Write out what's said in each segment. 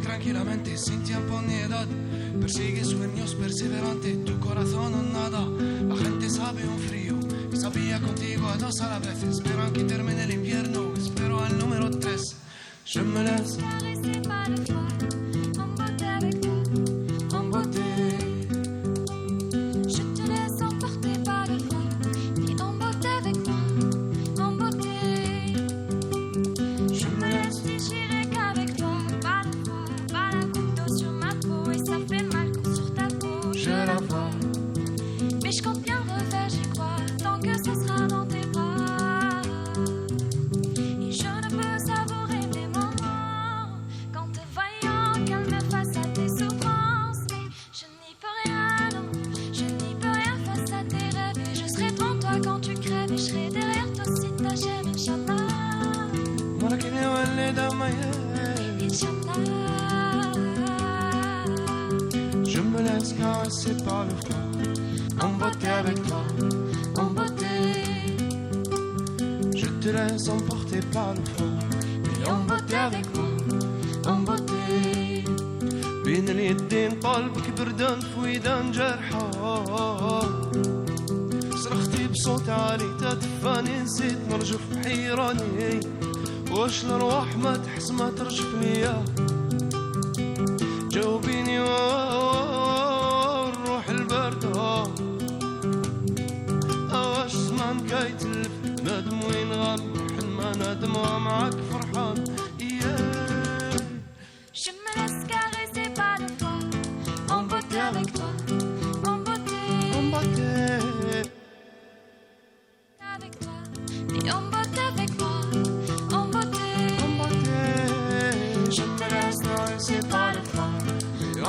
Tranquilamente, sin tiempo ni edad, persigue sueños perseverante, tu corazón o nada. La gente sabe un frío y sabía contigo a dos a la vez. Esperan que termine el invierno, espero al número 3. Je me laisse caresser par le froid, en beauté avec toi, en beauté. Je te laisse emporter par le froid, et en beauté avec moi, en beauté. Je me laisse déchirer qu'avec toi. Mais je compte bien refaire, j'y crois, tant que ce sera dans tes bras. Et je ne peux savourer mes moments qu'en te voyant calmer face à tes souffrances. Mais je n'y peux rien, non, je n'y peux rien face à tes rêves. Et je serai devant toi quand tu crèves, et je serai derrière toi si t'achèves, Inch'Allah. Inch'Allah. Je me laisse caresser par le froid, en beauté avec toi, en beauté. Je te laisse emporter par le froid, et en beauté avec moi, en beauté. بين اليدين قلبك بردان في ويدان جرحى. صرختي بصوت عالي تدفاني، نسيت نرجف بحيراني. واش الارواح ما تحس ما ترجف ليا؟ جاوبيني والروح الباردة. واش زمان كيتلف نادم وين غنحن ما نادم ومعاك فرحان. Je me laisse caresser par le froid, en beauté avec toi, en beauté, en beauté avec toi, et en beauté avec moi, en beauté, en beauté. Je me laisse caresser par le froid,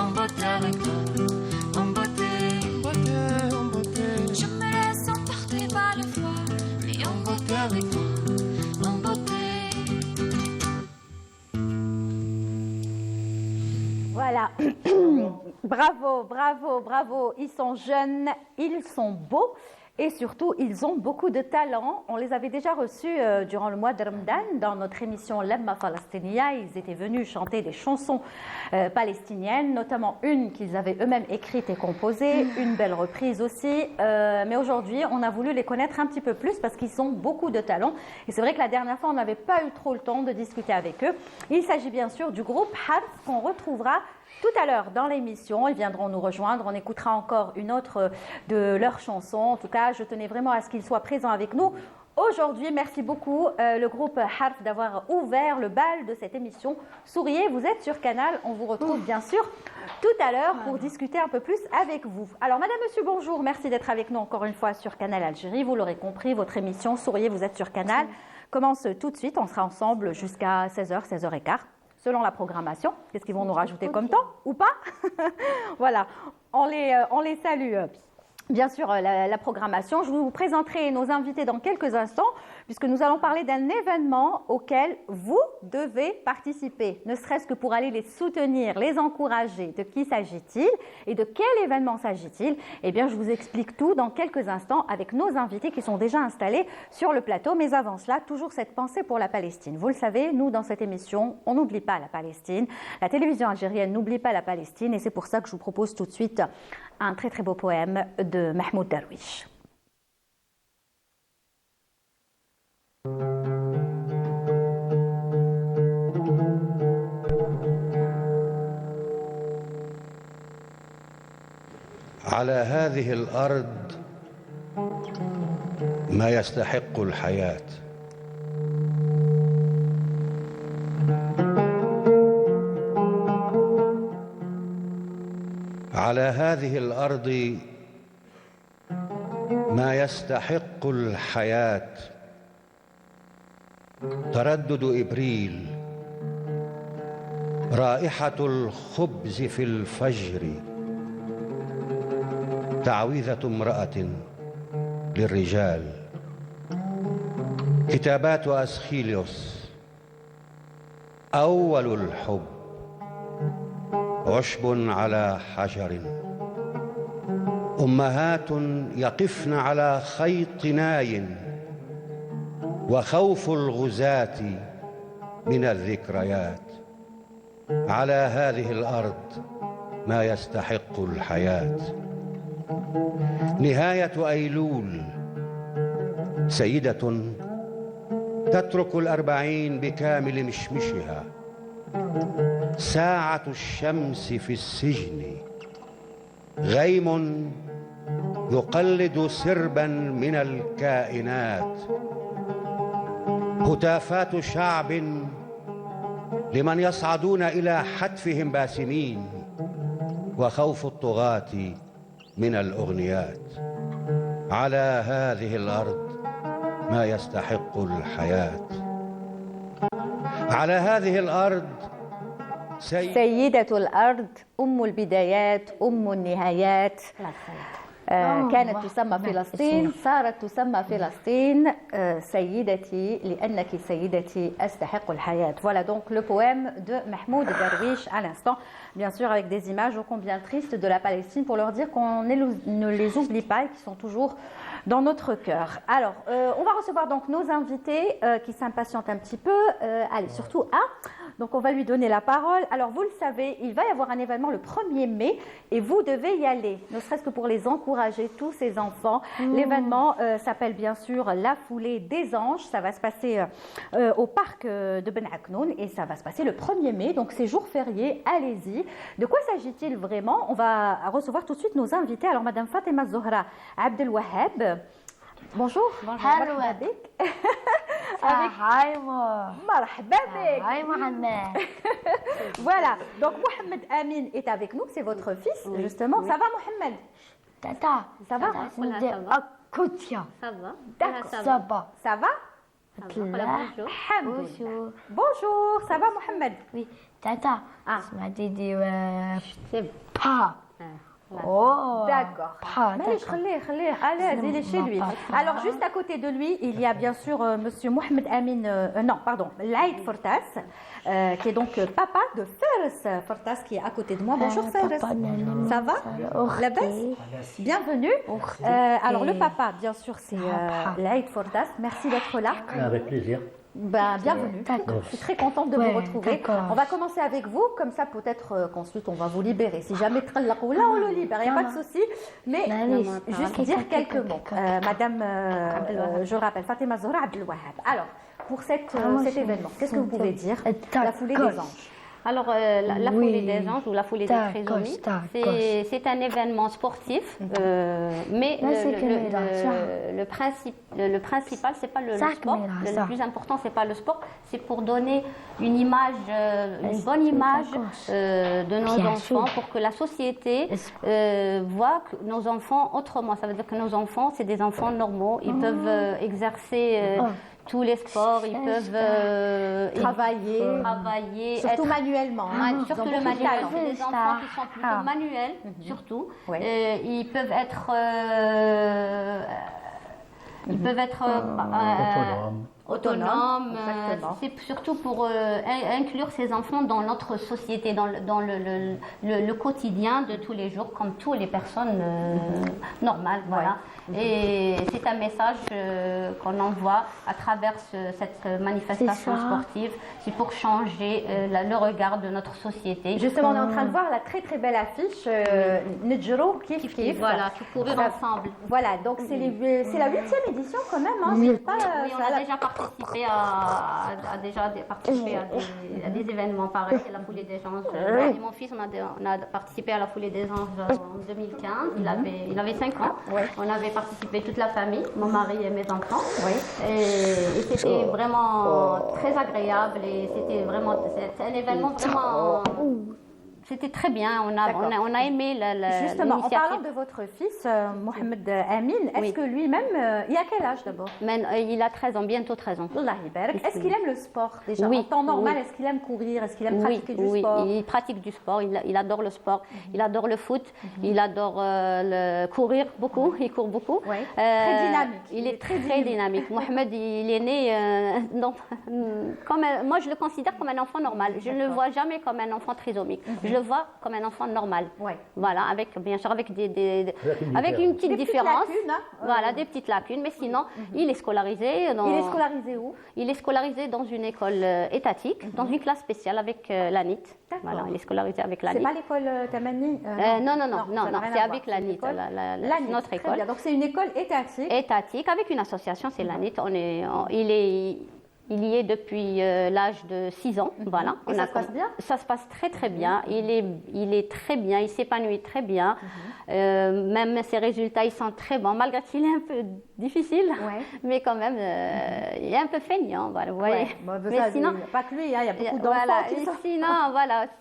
en beauté avec toi, en beauté, en beauté, en beauté. Je me laisse emporter par le froid, et en beauté avec toi, en beauté. Voilà. Bravo, bravo, bravo. Ils sont jeunes, ils sont beaux. Et surtout, ils ont beaucoup de talent. On les avait déjà reçus durant le mois de Ramadan dans notre émission Lemma Palestinia. Ils étaient venus chanter des chansons palestiniennes, notamment une qu'ils avaient eux-mêmes écrite et composée, une belle reprise aussi. Mais aujourd'hui, on a voulu les connaître un petit peu plus parce qu'ils ont beaucoup de talent. Et c'est vrai que la dernière fois, on n'avait pas eu trop le temps de discuter avec eux. Il s'agit bien sûr du groupe Harf qu'on retrouvera tout à l'heure dans l'émission. Ils viendront nous rejoindre. On écoutera encore une autre de leurs chansons. En tout cas, je tenais vraiment à ce qu'ils soient présents avec nous aujourd'hui. Merci beaucoup le groupe Harf d'avoir ouvert le bal de cette émission. Souriez, vous êtes sur Canal. On vous retrouve bien sûr tout à l'heure pour discuter un peu plus avec vous. Alors madame, monsieur, bonjour. Merci d'être avec nous encore une fois sur Canal Algérie. Vous l'aurez compris, votre émission Souriez, vous êtes sur Canal commence tout de suite. On sera ensemble jusqu'à 16h, 16h15. Selon la programmation, qu'est-ce qu'ils vont nous rajouter comme temps ou pas? Voilà, on les salue. Bien sûr, la programmation. Je vous présenterai nos invités dans quelques instants, puisque nous allons parler d'un événement auquel vous devez participer, ne serait-ce que pour aller les soutenir, les encourager. De qui s'agit-il et de quel événement s'agit-il? Eh bien, je vous explique tout dans quelques instants avec nos invités qui sont déjà installés sur le plateau. Mais avant cela, toujours cette pensée pour la Palestine. Vous le savez, nous, dans cette émission, on n'oublie pas la Palestine. La télévision algérienne n'oublie pas la Palestine, et c'est pour ça que je vous propose tout de suite un très très beau poème de Mahmoud Darwish. على هذه الأرض ما يستحق الحياة. على هذه الأرض ما يستحق الحياة تردد إبريل، رائحة الخبز في الفجر، تعويذة امرأة للرجال، كتابات أسخيليوس، أول الحب، عشب على حجر، أمهات يقفن على خيط ناي، وخوف الغزاة من الذكريات. على هذه الأرض ما يستحق الحياة. نهاية أيلول، سيدة تترك 40 بكامل مشمشها، ساعة الشمس في السجن، غيم يقلد سربا من الكائنات، هتافات شعب لمن يصعدون إلى حتفهم باسمين، وخوف الطغاة من الأغنيات. على هذه الأرض ما يستحق الحياة. على هذه الأرض سيدة الأرض، أم البدايات، أم النهايات. كانت تسمى فلسطين، صارت تسمى فلسطين. سيدتي لأنك سيدتي أستحق الحياة. Voilà donc le poème de Mahmoud Darwish à l'instant, bien sûr avec des images ô combien tristes de la Palestine pour leur dire qu'on ne les oublie pas et qu'ils sont toujours dans notre cœur. Alors, on va recevoir donc nos invités qui s'impatientent un petit peu. Allez, surtout un. Donc, on va lui donner la parole. Alors, vous le savez, il va y avoir un événement le 1er mai et vous devez y aller, ne serait-ce que pour les encourager, tous ces enfants. L'événement s'appelle bien sûr la Foulée des Anges. Ça va se passer au parc de Ben Aknoun et ça va se passer le 1er mai. Donc, c'est jour férié. Allez-y. De quoi s'agit-il vraiment? On va recevoir tout de suite nos invités. Alors, Madame Fatima Zohra Abdelwahab. Bonjour. Hello. Voilà, donc Mohamed Amin est avec nous, c'est votre fils, justement. Ça va, Mohamed? Tata, ça va? Kotia. Ça va. D'accord. Ça va. Ça va? Bonjour. Bonjour, ça va, Mohamed? Oui, Tata. Ah. Tu m'as dit C'est pas. Oh, d'accord. Allez, dis-les chez lui. Alors, juste à côté de lui, il y a bien sûr monsieur Mohamed Amin, Laïd Fortas, qui est donc papa de Fares Fortas, qui est à côté de moi. Bonjour Fares. Ça va? La baisse? Bienvenue. Alors, le papa, bien sûr, c'est Laïd Fortas. Merci d'être là. Avec plaisir. Bienvenue. Je suis très contente de vous retrouver. On va commencer avec vous, comme ça peut-être qu'ensuite on va vous libérer. Si jamais là on le libère, il n'y a pas de souci. Mais juste dire quelques mots. Madame, je rappelle, Fatima Zohra Abdelwahab. Alors, pour cet événement, qu'est-ce que vous pouvez dire? La Foulée des Anges. Alors, la Foulée des Anges ou la Foulée des Trésomies, c'est un événement sportif, mais le principal, c'est pas le sport. Le plus important, c'est pas le sport, c'est pour donner une bonne image de nos enfants, pour que la société voit nos enfants autrement. Ça veut dire que nos enfants, c'est des enfants normaux, ils peuvent exercer tous les sports, ils peuvent travailler, surtout manuellement. Surtout le manuel, c'est des enfants qui sont plutôt manuels, surtout. Ils peuvent être autonomes. C'est surtout pour inclure ces enfants dans notre société, dans le quotidien de tous les jours, comme toutes les personnes normales. Voilà. Et c'est un message qu'on envoie à travers cette manifestation sportive. C'est pour changer le regard de notre société. Justement, on est en train de voir la très très belle affiche Nedjero Kif Kif. Voilà, tout courir ensemble. Voilà, donc c'est la 8e édition quand même. Hein. Oui, on a déjà participé à des événements pareils, la Foulée des Anges. Moi et mon fils, on a participé à la Foulée des Anges en 2015. Il avait 5 ans. On avait participé toute la famille, mon mari et mes enfants. Et c'était vraiment très agréable et c'était un événement vraiment C'était très bien. On a aimé Justement, en l'initiative. parlant de votre fils, Mohamed Amin, est-ce que lui-même, il a quel âge d'abord? Il a 13 ans, bientôt 13 ans. Allah يبارك. Est-ce qu'il aime le sport déjà? Oui. En temps normal, Oui. est-ce qu'il aime courir? Est-ce qu'il aime pratiquer du sport? Oui, il pratique du sport. Il adore le sport. Il adore le foot. Il adore courir beaucoup. Il court beaucoup. Ouais. Très dynamique. Il est très dynamique. Mohamed, il est né moi, je le considère comme un enfant normal. Je ne le vois jamais comme un enfant trisomique. Je le vois comme un enfant normal. Ouais. Voilà, bien sûr avec avec une petite différence. Lacunes, hein. Voilà, des petites lacunes. Mais sinon, il est scolarisé. Il est scolarisé où? Il est scolarisé dans une école étatique, dans une classe spéciale avec l'ANIT. Voilà, il est scolarisé avec l'ANIT. C'est pas l'école Tamani? Non, c'est avec l'ANIT, l'ANIT, notre école. Donc c'est une école étatique. Étatique, avec une association, c'est l'ANIT. Il y est depuis l'âge de 6 ans. Voilà. Et ça se passe bien? Ça se passe très très bien. Il est très bien, il s'épanouit très bien. Même ses résultats, ils sont très bons, malgré qu'il est un peu difficile. Mais quand même, il est un peu feignant. Voilà, vous voyez. Mais sinon, pas que lui, il y a beaucoup d'enfants qui sont...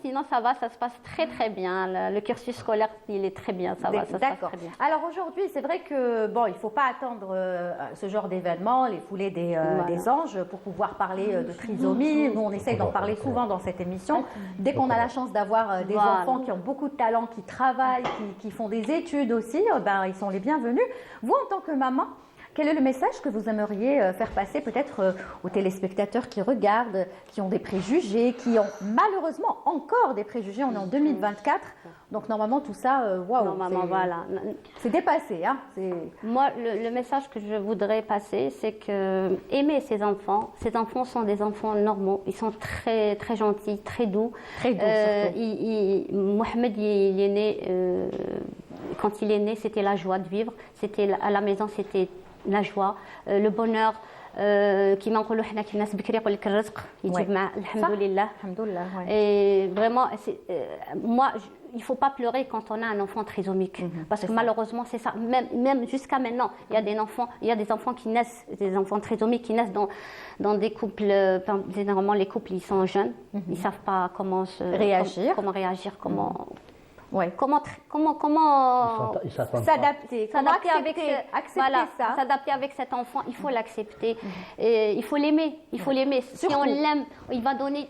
Sinon, ça va, ça se passe très très bien. Le cursus scolaire, il est très bien, ça va, ça se passe très bien. Alors aujourd'hui, c'est vrai que, il ne faut pas attendre ce genre d'événement, les foulées des anges, pour pouvoir parler de trisomie. Nous, on essaye d'en parler souvent dans cette émission. Dès qu'on a la chance d'avoir des enfants qui ont beaucoup de talent, qui travaillent, qui font des études aussi, ils sont les bienvenus. Vous, en tant que maman, quel est le message que vous aimeriez faire passer peut-être aux téléspectateurs qui regardent, qui ont des préjugés, qui ont malheureusement encore des préjugés? On est en 2024, donc normalement tout ça, c'est dépassé. Hein, moi, le message que je voudrais passer, c'est que aimer ces enfants sont des enfants normaux, ils sont très très gentils, très doux. Très doux, Mohamed, il est né, quand il est né, c'était la joie de vivre, à la maison, c'était la joie, le bonheur. كيما نقولوا حنا كي الناس بكري يقول لك الرزق يجيب مع الحمد لله. Et vraiment, moi, il faut pas pleurer quand on a un enfant trisomique, parce que malheureusement c'est ça. Même jusqu'à maintenant, il y a des enfants qui naissent, des enfants trisomiques qui naissent dans des couples. Généralement, les couples ils sont jeunes, ils savent pas comment réagir, s'adapter avec cet enfant. Il faut l'accepter, il faut l'aimer. Si on l'aime, il va donner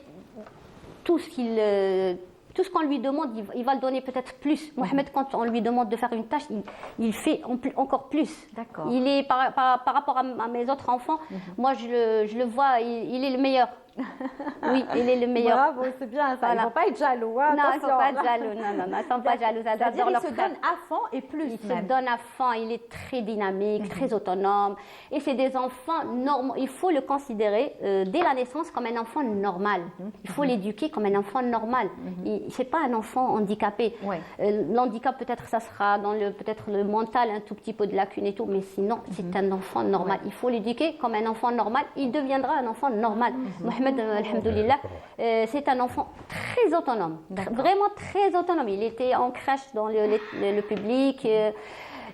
tout ce qu'on lui demande, il va le donner peut-être plus. Mohamed, quand on lui demande de faire une tâche, il fait encore plus. D'accord. Il est par rapport à mes autres enfants, moi je le vois, il est le meilleur. Oui, il est le meilleur. Bravo, c'est bien ça. Ils ne vont pas être jaloux. Hein, non, ils ne sont pas jaloux. Non, ils ne sont pas jaloux. C'est-à-dire qu'il se donne à fond et plus. Il se donne à fond. Il est très dynamique, très autonome. Et c'est des enfants normaux. Il faut le considérer dès la naissance comme un enfant normal. Il faut l'éduquer comme un enfant normal. Ce n'est pas un enfant handicapé. L'handicap, peut-être, ça sera dans peut-être le mental, un tout petit peu de lacune et tout. Mais sinon, c'est un enfant normal. Il faut l'éduquer comme un enfant normal. Il deviendra un enfant normal. Alhamdoulilah, c'est un enfant très autonome, vraiment très autonome. Il était en crèche dans le public,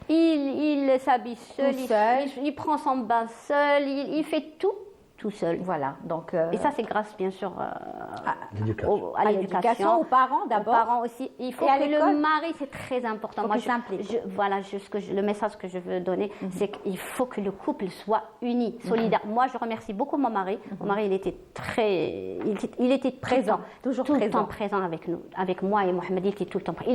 il s'habille seul, il prend son bain seul, il fait tout seul. Voilà, donc et ça c'est grâce bien sûr à l'éducation, aux parents d'abord. Aux parents aussi. Il faut que le mari, c'est très important. Moi, le message que je veux donner, c'est qu'il faut que le couple soit uni, solidaire. Moi, je remercie beaucoup mon mari. Mon mari, il était présent, toujours tout le temps présent avec nous, avec moi et Mohamed. Il était tout le temps présent.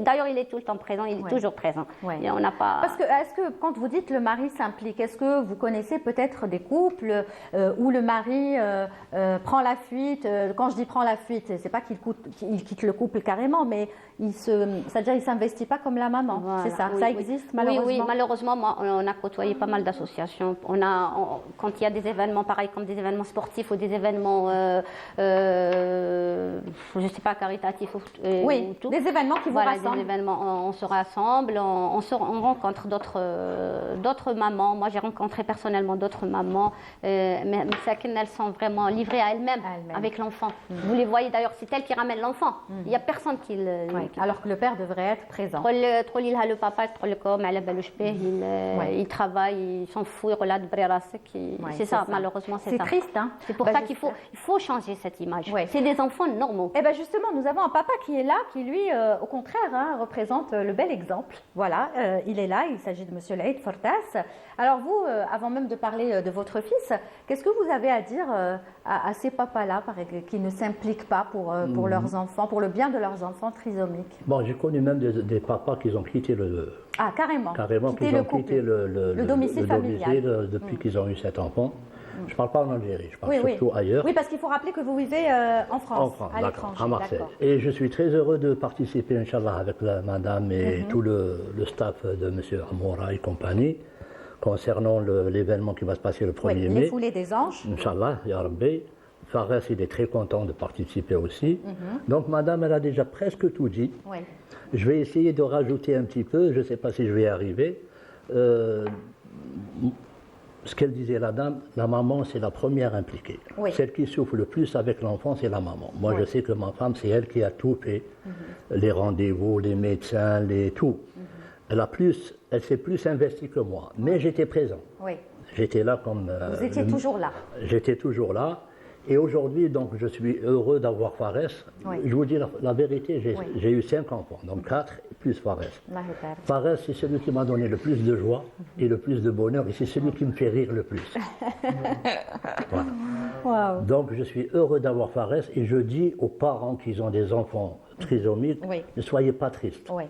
D'ailleurs, il est tout le temps présent. Il est toujours présent. Et on n'a pas. Parce que est-ce que quand vous dites le mari s'implique, est-ce que vous connaissez peut-être des couples où le mari prend la fuite? Quand je dis prend la fuite, c'est pas qu'il quitte le couple carrément, mais c'est-à-dire il s'investit pas comme la maman. Voilà, c'est ça. Ça existe malheureusement. Oui, malheureusement, moi, on a côtoyé pas mal d'associations. Quand il y a des événements pareils comme des événements sportifs ou des événements, je sais pas, caritatifs ou tout. Des événements qui vous rassemblent. Des événements, on se rassemble, on rencontre d'autres mamans. Moi, j'ai rencontré personnellement d'autres mamans elles sont vraiment livrées à elles-mêmes, avec l'enfant. Vous les voyez d'ailleurs, c'est elles qui ramènent l'enfant. Il n'y a personne qui le... Alors que le père devrait être présent. Le papa, il travaille, il s'en fout, il regarde c'est ça, malheureusement, c'est ça. C'est triste, hein. C'est pour ça qu'il faut changer cette image. C'est des enfants normaux. Et bien justement, nous avons un papa qui est là, qui lui, au contraire, représente le bel exemple. Voilà, il est là, il s'agit de Monsieur Laïd Fortas. Alors vous, avant même de parler de votre fils, qu'est-ce que vous avez à dire à ces papas-là qui ne s'impliquent pas pour leurs enfants, pour le bien de leurs enfants trisomiques? Bon, j'ai connu même des papas qui ont quitté carrément qu'ils ont quitté le domicile familial depuis qu'ils ont eu 7 enfants. Je ne parle pas en Algérie, je parle surtout ailleurs. Oui, parce qu'il faut rappeler que vous vivez en France, à l'étranger. À Marseille. Et je suis très heureux de participer, Inch'Allah, avec madame et tout le staff de M. Amoura et compagnie, concernant l'événement qui va se passer le 1er mai. Les foulées des anges. Inch'Allah, Ya Rabbi. Fares, il est très content de participer aussi. Donc, madame, elle a déjà presque tout dit. Oui. Je vais essayer de rajouter un petit peu, je ne sais pas si je vais y arriver. Ce qu'elle disait, la dame, la maman, c'est la première impliquée. Oui. Celle qui souffre le plus avec l'enfant, c'est la maman. Moi, je sais que ma femme, c'est elle qui a tout fait. Les rendez-vous, les médecins, tout. Elle s'est plus investie que moi. Mais j'étais présent. Oui. J'étais là comme... Vous étiez toujours là. J'étais toujours là. Et aujourd'hui, donc, je suis heureux d'avoir Fares. Oui. Je vous dis la vérité, j'ai eu 5 enfants, donc 4 plus Fares. Fares, c'est celui qui m'a donné le plus de joie et le plus de bonheur, et c'est celui qui me fait rire le plus. Voilà. Wow. Donc, je suis heureux d'avoir Fares, et je dis aux parents qui ont des enfants trisomiques, ne soyez pas tristes. Oui.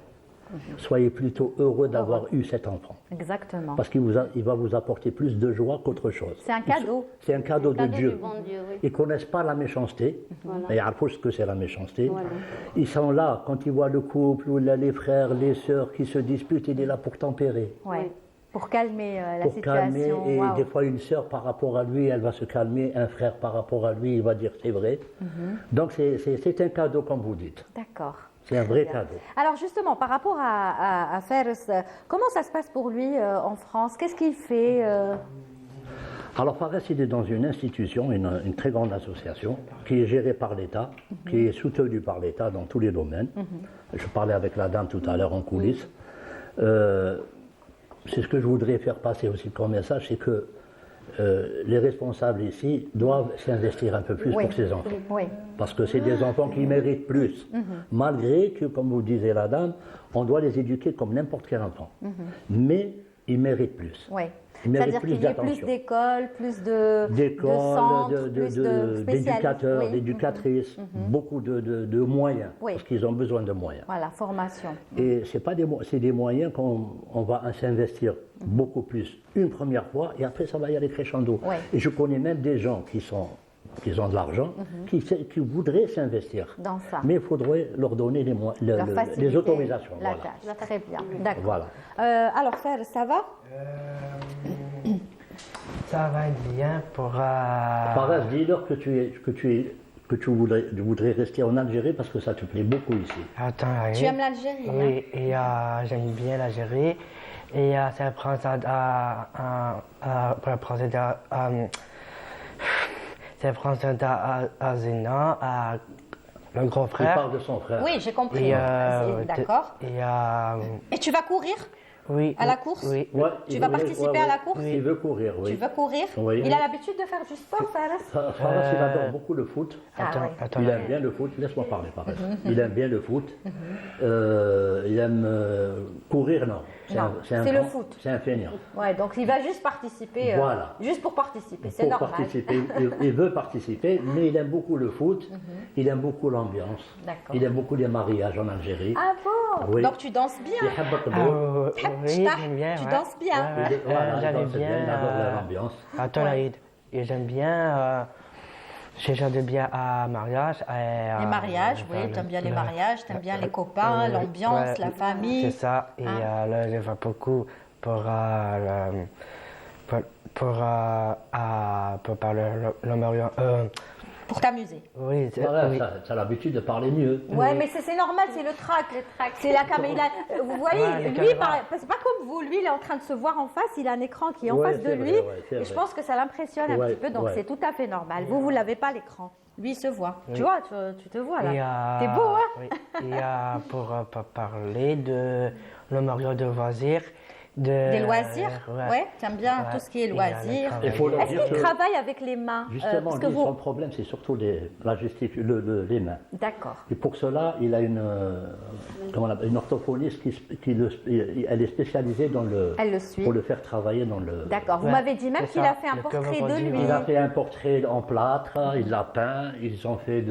Soyez plutôt heureux d'avoir eu cet enfant. Exactement. Parce qu'il va vous apporter plus de joie qu'autre chose. C'est un cadeau. C'est un cadeau de Dieu. Du bon Dieu, oui. Ils ne connaissent pas la méchanceté. Voilà. Ils savent ce que c'est la méchanceté. Voilà. Ils sont là, quand ils voient le couple ou les frères, les sœurs qui se disputent, il est là pour tempérer. Ouais. Pour calmer la pour situation. Calmer, et des fois une sœur par rapport à lui, elle va se calmer, un frère par rapport à lui, il va dire c'est vrai. Donc c'est un cadeau comme vous dites. D'accord. C'est un vrai cadeau. Alors justement, par rapport à Fares, comment ça se passe pour lui en France? Qu'est-ce qu'il fait Alors Fares, il est dans une institution, une très grande association, qui est gérée par l'État, qui est soutenue par l'État dans tous les domaines. Je parlais avec la dame tout à l'heure en coulisses. C'est ce que je voudrais faire passer aussi comme message, c'est que les responsables ici doivent s'investir un peu plus pour ces enfants. Oui. Parce que c'est des enfants qui méritent plus. Malgré que, comme vous disait la dame, on doit les éduquer comme n'importe quel enfant. Mais ils méritent plus. Oui. Ils méritent C'est-à-dire qu'il y ait plus d'écoles, plus de centres, plus d'éducateurs, d'éducatrices, beaucoup de moyens, parce qu'ils ont besoin de moyens. Voilà, formation. Et c'est des moyens qu'on va s'investir beaucoup plus une première fois, et après ça va y aller crescendo. Et je connais même des gens qui ont de l'argent, qui voudraient s'investir. Dans ça. Mais il faudrait leur donner les autorisations. La tâche. Très bien. D'accord. Voilà. Alors, Fares, ça va Ça va bien pour... Fares, dis-leur que tu voudrais rester en Algérie parce que ça te plaît beaucoup ici. Attends, tu aimes l'Algérie? Oui, et j'aime bien l'Algérie. Et ça prend ça à Zena, à le grand frère. Il parle de son frère. Oui, j'ai compris. D'accord. Et tu vas courir? Oui. À la course? Oui. Ouais, tu vas participer à la course? Il veut courir, oui. Tu veux courir? Oui. Il a l'habitude de faire du sport, Fares? Fares, il adore beaucoup le foot. Attends, il aime bien le foot. Laisse-moi parler, Fares. Il aime bien le foot. Il aime courir, non. C'est le foot. C'est un feignant. Ouais, donc il va juste participer. Voilà. Juste pour participer, c'est normal. Il veut participer, mais il aime beaucoup le foot. Il aime beaucoup l'ambiance. D'accord. Il aime beaucoup les mariages en Algérie. Ah bon? Oui. Donc tu danses bien. Oui, j'aime bien. Tu danses bien. Voilà, j'aime il adore l'ambiance. Attends, j'aime bien. J'aime bien à mariage. Les mariages, oui, t'aimes bien les mariages, t'aimes bien les copains, l'ambiance, la famille. C'est ça. Et là, je vais beaucoup pour parler le mariage. Pour t'amuser. Oui, Voilà, oui. ça a l'habitude de parler mieux. Ouais, mais c'est normal, c'est le trac. C'est la caméra. Vous voyez, Ouais, les lui, caméras. c'est pas comme vous. Lui, il est en train de se voir en face. Il a un écran qui est en Ouais, face de c'est lui. vrai, ouais, c'est Et je vrai. pense que ça l'impressionne un Ouais, petit peu. Donc, ouais. c'est tout à fait normal. Vous l'avez pas l'écran. Lui, il se voit. Tu vois, tu te vois Et, là. T'es beau, hein? Oui. Et pour parler de le Mario de loisirs, Des loisirs. Ouais, t'aimes bien Ouais. tout ce qui est Et loisirs. Il faut leur Est-ce dire qu'il que, travaille avec les mains? justement, Parce que lui, vous... son problème, c'est surtout les mains. D'accord. Et pour cela, il a une orthophoniste elle est spécialisée Elle le suit. pour le faire travailler dans le... D'accord. Vous Ouais, m'avez dit même c'est qu'il ça, a fait un le portrait cover de body, lui. Il a fait un portrait en plâtre, il l'a peint, ils ont fait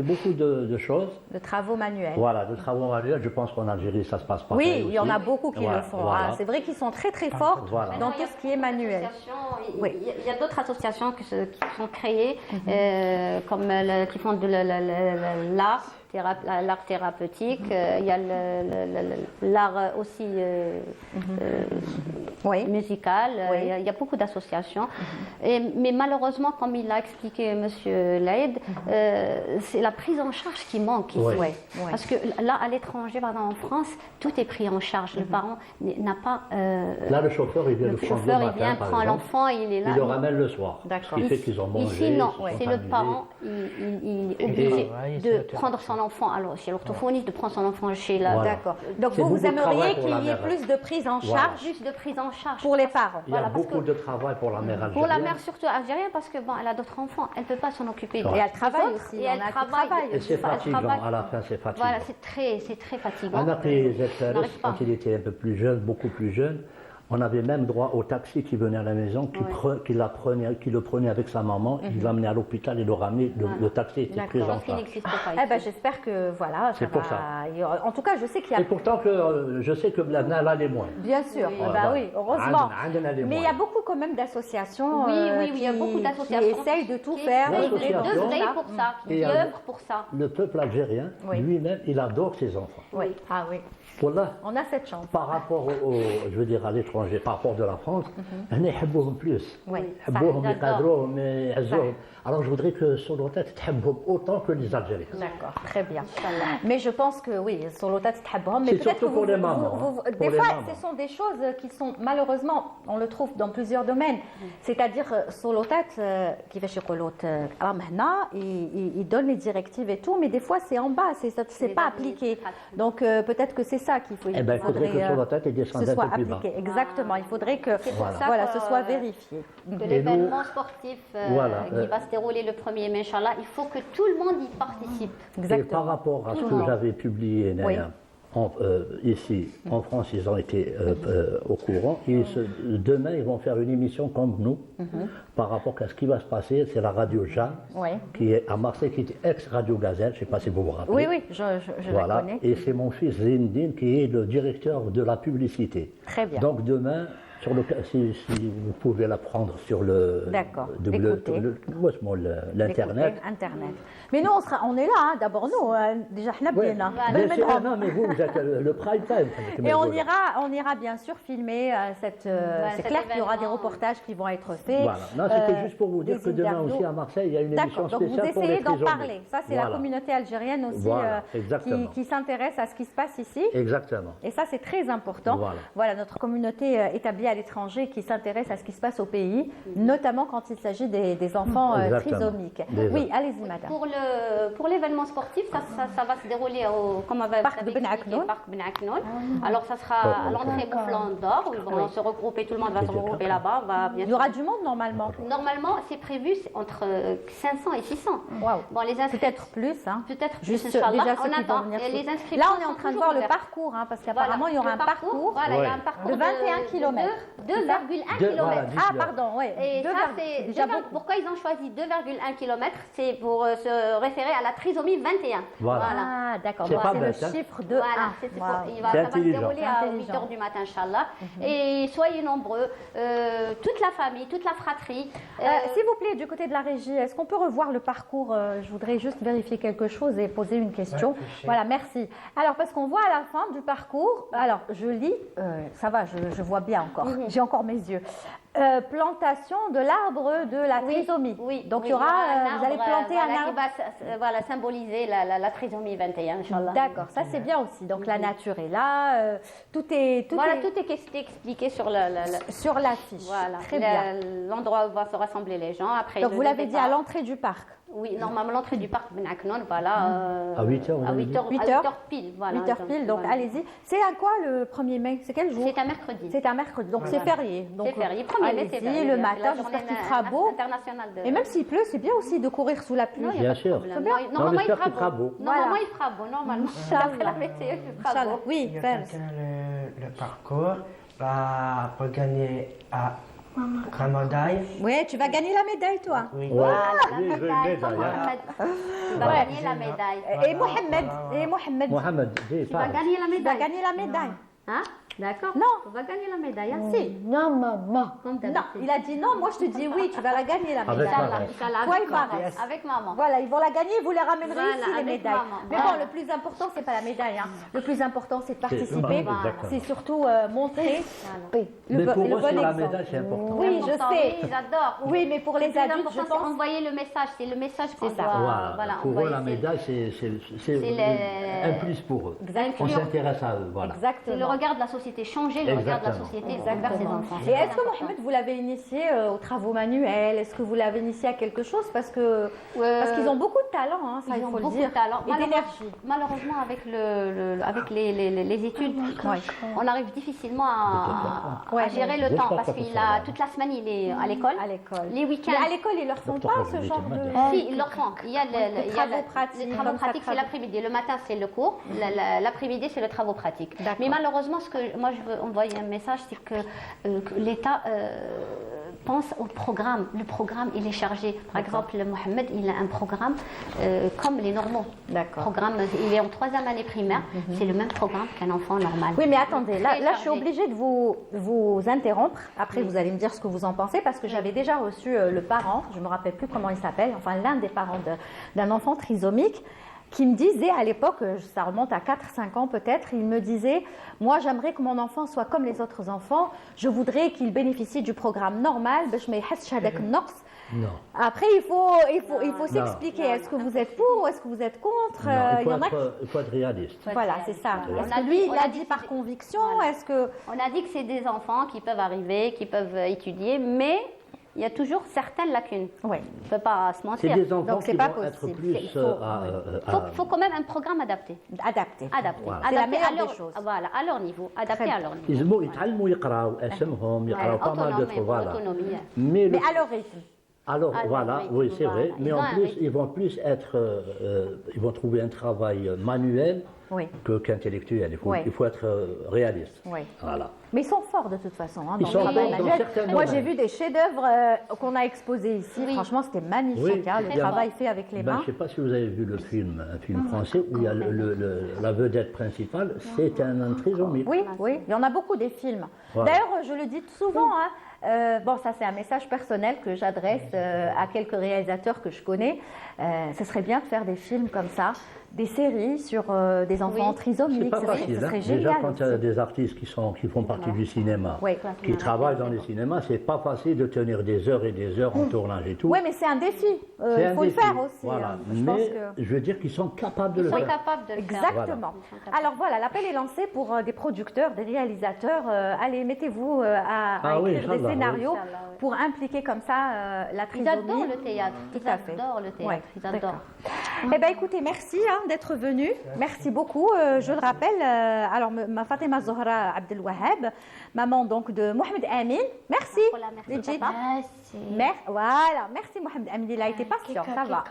beaucoup de choses. De travaux manuels. Voilà, de travaux manuels. Je pense qu'en Algérie, ça se passe pas Oui, pareil il y en aussi. a beaucoup qui Voilà, le font. voilà. Ah, c'est vrai qu'ils sont très très forts Voilà. dans tout ce qui est manuel. Oui. Il y a d'autres associations qui sont créées, comme qui font de l'art thérapeutique. Il y a l'art aussi musical. Oui. Il y a beaucoup d'associations. Mais malheureusement, comme il l'a expliqué M. Laïd, c'est la prise en charge qui manque ici. Oui. Ouais, ouais. Parce que là, à l'étranger, par exemple en France, tout est pris en charge. Le parent n'a pas... Là, le chauffeur, il vient le le prendre chauffeur, le il matin, vient, par prend exemple. l'enfant, il est là. Il le ramène le soir. D'accord. Ce qui fait qu'ils ont mangé. Ici, non, ils se sont c'est le amusés. parent, il est obligé travail, de c'est prendre son enfant, alors chez l'orthophoniste, de prendre son enfant chez la... Voilà. D'accord. Donc C'est vous beaucoup de aimeriez travail pour qu'il la y ait mère. plus de prise en Voilà. charge Juste de prise en charge. pour les parents. Il y a Voilà, parce beaucoup que- de travail pour la mère algérienne. Pour la mère surtout algérienne, parce que bon, elle a d'autres enfants, elle ne peut pas s'en occuper. Ouais. Et elle travaille D'autres, aussi. et Il y en elle a qui travaille. travaillent. Et c'est Elle fatigant, travaille. à la fin, c'est fatigant. Voilà, c'est très fatigant. On a pris On ZRS n'arrive pas. quand il était un peu plus jeune, beaucoup plus jeune. On avait même droit au taxi qui venait à la maison, qui le prenait avec sa maman, il l'amenait à l'hôpital et le ramenait. Le taxi était pris en Parce qu'il charge. n'existe pas Eh ben, ici. j'espère que voilà. C'est pour ça. En tout cas, je sais qu'il y a Et pourtant, je sais que Blana a les moins. bien sûr. Oui. Eh ben Voilà. oui, heureusement. عندنا les Mais il y a moyens. beaucoup quand même d'associations Oui, il y a qui- beaucoup qui d'associations essayent de tout qui faire. essayent et L'association. de veiller ça. pour ça, Et qui un- œuvrent pour ça. Le peuple algérien, Oui. lui-même, il adore ses enfants. Oui. Ah oui. Voilà. On a cette chance. Par rapport je veux dire à l'étranger, par rapport de la France, أنا يحبوهم plus. Oui. يحبوهم j'adore. يقدروهم يعزوهم. Alors je voudrais que Solotat تحبهم autant que les Algériens. D'accord, très bien. Mais je pense que oui, sur l'OTA, mais C'est peut-être que surtout pour les mamans, hein. des Pour les fois, mamans. ce sont des choses qui sont malheureusement, on le trouve dans plusieurs domaines. C'est-à-dire, sur l'OTA, qui fait chez Kolot, il donne les directives et tout, mais des fois, c'est en bas, c'est pas appliqué. Donc, peut-être que c'est ça qu'il faut. Eh ben, il faudrait que Solotat descende ce un soit peu plus bas. appliqué. Exactement. Il faudrait que pour ça voilà, que, ce soit vérifié. De Et l'événement sportif voilà, qui va se dérouler le 1er mai, Inch'Allah, il faut que tout le monde y participe. Et Exactement. par rapport à ce Tout le que monde. j'avais publié Naya, ici, en France, ils ont été au courant. Demain, ils vont faire une émission comme nous par rapport à ce qui va se passer. C'est la radio Jeanne, Oui. qui est à Marseille, qui était ex-Radio Gazelle. Je ne sais pas si vous vous rappelez. Oui, oui, je la Voilà. connais. Et c'est mon fils Zindine qui est le directeur de la publicité. Très bien. Donc demain, si vous pouvez la prendre sur le D'accord. l'internet. Écoutez, Internet. Mais nous, on est là, hein, d'abord nous, déjà, Ouais. Hnabdina. Bien sûr, non, mais vous êtes le prime time. Et on ira bien sûr filmer c'est cet clair qu'il y aura des événement. reportages qui vont être faits. Voilà. Non, c'était juste pour vous dire des que demain interviews. aussi à Marseille, il y a une émission D'accord, donc vous spéciale pour les essayez d'en prisonniers. parler. Ça, c'est la Voilà. communauté algérienne aussi Voilà, exactement. qui s'intéresse à ce qui se passe ici. Exactement. Et ça, c'est très important. Voilà. Notre communauté établie à l'étranger qui s'intéresse à ce qui se passe au pays, notamment quand il s'agit des enfants Exactement. trisomiques. Des- Oui, allez-y, madame. Pour l'événement sportif, ça va se dérouler au Parc de Ben Aknoun. Parc Ben Aknoun. Alors ça sera à l'entrée Mouflan d'Or, où ils vont se regrouper, tout le monde va se regrouper là-bas. Il y aura du monde normalement. Normalement, c'est prévu entre 500 et 600. Waouh. Bon, les inscrits, Peut-être plus. Hein. peut-être plus, Juste Inch'Allah. déjà ceux On qui vont attend. venir. Et les inscriptions Là, on est en sont train de toujours voir le ouvertes. parcours, hein, parce qu'apparemment, il y aura un parcours. Voilà, il y a Ouais. un parcours De 21 kilomètres. 2,1 Deux- km. voilà, Ah, dites-le. pardon, oui. Et ça, c'est déjà 2, beaucoup. pourquoi ils ont choisi 2,1 km? C'est pour se référer à la trisomie 21. Voilà. Ah, d'accord. C'est Donc, pas c'est le bête, hein. chiffre de Voilà, 1. c'est Waouh. C'est ça va se intelligent. dérouler à C'est 8 intelligent. h du matin, Inch'Allah. Et soyez nombreux, toute la famille, toute la fratrie. S'il vous plaît, du côté de la régie, est-ce qu'on peut revoir le parcours Je voudrais juste vérifier quelque chose et poser une question. Voilà, merci. Alors, parce qu'on voit à la fin du parcours, alors je lis, ça va, je vois bien encore. j'ai encore mes yeux. Plantation de l'arbre de la trisomie. Oui. Donc oui, il y aura, vous allez planter un qui arbre. va symboliser la trisomie 21, Inch'Allah. D'accord, ça c'est bien aussi. Donc la nature est là, tout est expliqué sur sur l'affiche. Voilà. Très bien. L'endroit où vont se rassembler les gens. Après, Donc vous l'avez dit à l'entrée du parc. Oui, normalement l'entrée du parc Ben Aknon, voilà. À 8h, à 8h pile, voilà. 8h pile, donc voilà. allez-y. C'est à quoi le 1er mai? C'est quel jour? C'est un mercredi. C'est un mercredi, donc c'est férié. Donc, C'est férié. 1er mai, c'est férié. le matin, j'espère qu'il fera beau. Et même s'il pleut, c'est bien aussi de courir sous la pluie. Bien sûr. Normalement, il fera beau. Normalement, il fera beau. Normalement, d'après la météo, il fera beau. Oui, le parcours pour gagner la médaille. Oui, tu vas gagner la médaille, toi. Oui. Voilà, Oui, la je veux une médaille. médaille, Tu vas gagner la médaille. Et Mohamed, Mohamed, dis Tu vas pas. gagner la tu vas médaille. gagner la médaille. Hein? D'accord? Non. Tu vas gagner la médaille. Hein? Si. Non, maman. Comme Non, d'habitude. il a dit non, moi je te dis oui, tu vas la gagner la Avec médaille. maman. Inch'Allah, Toi, avec il va maman. rester. Avec maman. Voilà, ils vont la gagner, vous les ramènerez Voilà, ici les avec médailles. maman. Mais Voilà. bon, le plus important, c'est pas la médaille. Hein. Le plus important, c'est de participer. Exactement. C'est surtout montrer Mais pour le eux, bon sur la exemple. médaille, c'est important. Oui, je Important, sais. Oui, j'adore. Oui, mais pour les Le plus adultes, important, je c'est pense. envoyer le message. C'est le message qu'on C'est ça. doit Voilà. Pour eux, envoyer. la médaille, c'est un plus pour eux. On s'intéresse à eux. Voilà. C'est le Exactement. regard de la société. Changer le regard de la Exactement. société vers ces enfants. Et est-ce que Mohamed, vous l'avez initié aux travaux manuels? Est-ce que vous l'avez initié à quelque chose? Parce qu'ils ont beaucoup de talent, hein, ça Ils il ont faut le beaucoup dire. de talent. Et d'énergie. Malheureusement, avec les études, on arrive difficilement à gérer le temps parce qu'il a toute la semaine il est à l'école. À l'école. Les week-ends. Mais à l'école, ils leur font pas ce genre de. Si, ils leur font. Il y a Les travaux pratiques, Les travaux comme ça, pratiques, c'est l'après-midi. Le matin, c'est le cours. L'après-midi, c'est le travaux pratiques. D'accord. Mais malheureusement, ce que moi, je veux envoyer un message, c'est que l'État pense au programme. Le programme, il est chargé. Par exemple, Mohamed, il a un programme comme les normaux. D'accord. Programme, il est en 3e année primaire. C'est le même programme qu'un enfant normal. Oui, mais attendez, là, Très je suis chargé. obligée de vous interrompre. Après, vous allez me dire ce que vous en pensez, parce que j'avais déjà reçu le parent, je ne me rappelle plus comment il s'appelle, enfin l'un des parents d'un enfant trisomique, qui me disait à l'époque, ça remonte à 4-5 ans peut-être, il me disait, moi j'aimerais que mon enfant soit comme les autres enfants, je voudrais qu'il bénéficie du programme normal, باش ما يحسش هذاك النقص. Non. Après, il faut s'expliquer. Est-ce que vous êtes pour ou est-ce que vous êtes contre? Non, Il y en a il faut être réaliste. Voilà, c'est ça. On Est-ce a que lui, dit- il on a a dit dit que par c'est- conviction? Voilà. Est-ce que... On a dit que c'est des enfants qui peuvent arriver, qui peuvent étudier, mais il y a toujours certaines lacunes. Oui. On ne peut pas se C'est mentir. des enfants Donc, c'est qui pas vont être possible. plus Il faut- Il faut quand même un programme adapté. Adapté. Adapté. Voilà. C'est la Adapté meilleure à leur, des choses. Voilà, à leur niveau. Adapté Très à bien. leur niveau. يلزموا يتعلموا يقراوا اسمهم يقراوا pas mal de Autonomie, trucs voilà. autonomie. Mais Mais à leur rythme. alors à leur voilà, rythme, oui c'est voilà. vrai, mais Ils ont en un plus rythme. ils vont plus être, ils vont trouver un travail manuel Oui. qu'intellectuel. Oui. Il faut être réaliste. Oui. Voilà. Mais ils sont forts de toute façon. Hein, Ils dans sont le travail forts dans manuel. certains Moi, domaines. j'ai vu des chefs-d'œuvre qu'on a exposés ici. Oui. Franchement, c'était magnifique. Oui, hein, le il y a- travail fait avec les Ben, mains. je ne sais pas si vous avez vu le film, un film français où il y a la vedette principale, c'est un trisomique. Oui, oui, il y en a beaucoup des films. Voilà. D'ailleurs, je le dis souvent, hein, bon, ça c'est un message personnel que j'adresse à quelques réalisateurs que je connais. Ce serait bien de faire des films comme ça, des séries sur des enfants Oui. trisomiques. C'est pas C'est vrai, facile. ce serait Hein. génial. Déjà, quand il y a aussi. des artistes qui font partie du cinéma, Oui. qui travaillent dans les cinémas, c'est pas facile de tenir des heures et des heures en tournage et tout. Oui, mais c'est un défi. C'est Il un faut le défi. faire aussi. Voilà. hein. Je pense Mais que... je veux dire qu'ils sont capables de Ils le sont faire. capables de le faire. Exactement. Ils sont capables. Alors voilà, l'appel est lancé pour des producteurs, des réalisateurs. Allez, mettez-vous à Ah oui, écrire des Inch'Allah, scénarios oui. Inch'Allah, oui. pour impliquer comme ça la Ils trisomie. adorent le théâtre. Tout Ils à fait. adorent le théâtre. Ouais, Ils adorent. Eh bien, écoutez, merci d'être venu. Merci beaucoup. Je le rappelle, alors ma Fatima Zohra Abdelwahab, maman donc de Mohamed Amin. Merci. Voilà, merci, Lidjit. papa. Voilà, merci Mohamed Amin. Il a été patient, ça va.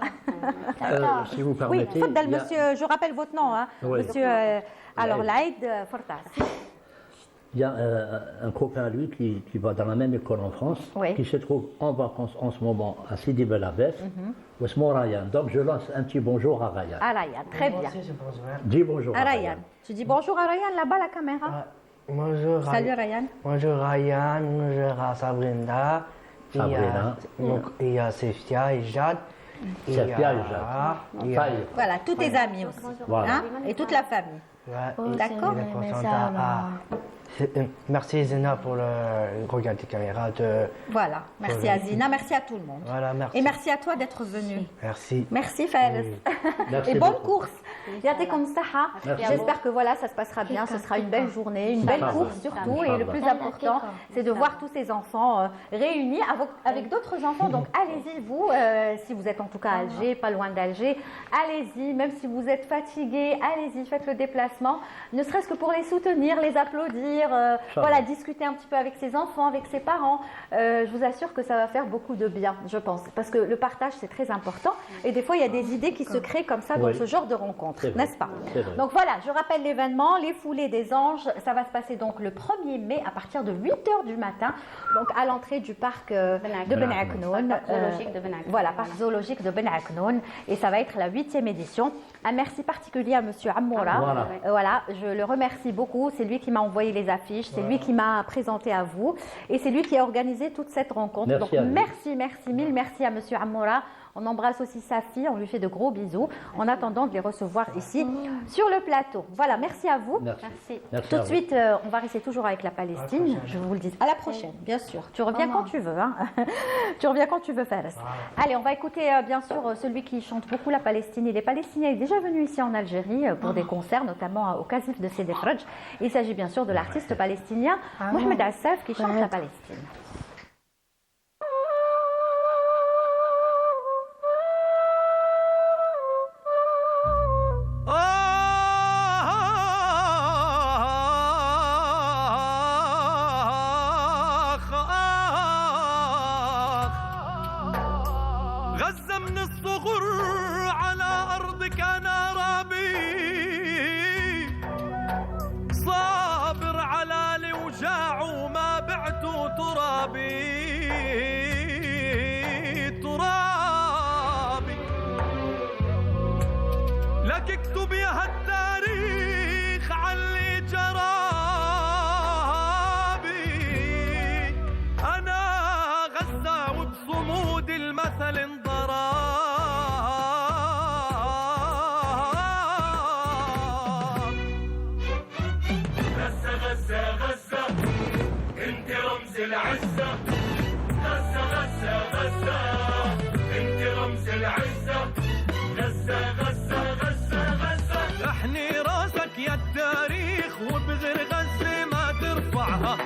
Si vous Oui, permettez, Fadal, il y a- monsieur, je rappelle votre nom, hein. Oui. Monsieur, alors Laïd Fortas. il y a un copain à lui qui va dans la même école en France, Oui. qui se trouve en vacances en ce moment à Sidi Bel Abbès, où est Ryan. Donc je lance un petit bonjour à Ryan. À Ryan, très bien. Moi aussi, je pense, ouais. Dis bonjour À Ryan. Tu dis bonjour à Ryan là-bas, la caméra. Bonjour, Salut Ryan. Bonjour Ryan, bonjour à Sabrina. Sabrina. Donc, il y a Sefia et Jade. Sefia et Jade. il y a- Ça y est. Voilà, tous tes amis aussi. Voilà. Hein, et toute la famille. D'accord. Merci Zena pour le regard des caméras. Voilà, merci à Zina, merci à tout le monde. Voilà, merci. Et merci à toi d'être venu. Merci. Merci Fares. Merci Et bonne beaucoup. course. Yatikum saha. J'espère que voilà, ça se passera bien, ce sera une belle journée, une belle course surtout. Et le plus important, c'est de voir tous ces enfants réunis avec d'autres enfants. Donc allez-y, vous, si vous êtes en tout cas à Alger, pas loin d'Alger, allez-y, même si vous êtes fatigués, allez-y, faites le déplacement, ne serait-ce que pour les soutenir, les applaudir, voilà, discuter un petit peu avec ses enfants, avec ses parents. Je vous assure que ça va faire beaucoup de bien, je pense, parce que le partage, c'est très important. Et des fois, il y a des idées qui se créent comme ça dans ce genre de rencontres, n'est-ce pas? Donc voilà, je rappelle l'événement, les foulées des anges, ça va se passer donc le 1er mai à partir de 8h du matin, donc à l'entrée du parc de Ben Aknoun. Voilà, parc zoologique de Ben Aknoun. Et ça va être la 8e édition. Un merci particulier à Monsieur Ammoura. Voilà, je le remercie beaucoup. C'est lui qui m'a envoyé les affiches, c'est lui qui m'a présenté à vous. Et c'est lui qui a organisé toute cette rencontre. Donc merci, mille merci à Monsieur Ammoura. On embrasse aussi sa fille, on lui fait de gros bisous en attendant de les recevoir ici sur le plateau. Voilà, merci à vous. Merci. Tout de suite, on va rester toujours avec la Palestine, je vous le dis. À la prochaine, bien sûr. Tu reviens quand tu veux. Hein. Tu reviens quand tu veux, Fares. Allez, on va écouter bien sûr celui qui chante beaucoup la Palestine. Il est palestinien, il est déjà venu ici en Algérie pour des concerts, notamment au Casif de Sidi Fraj. Il s'agit bien sûr de l'artiste palestinien Mohamed Assaf qui chante la Palestine.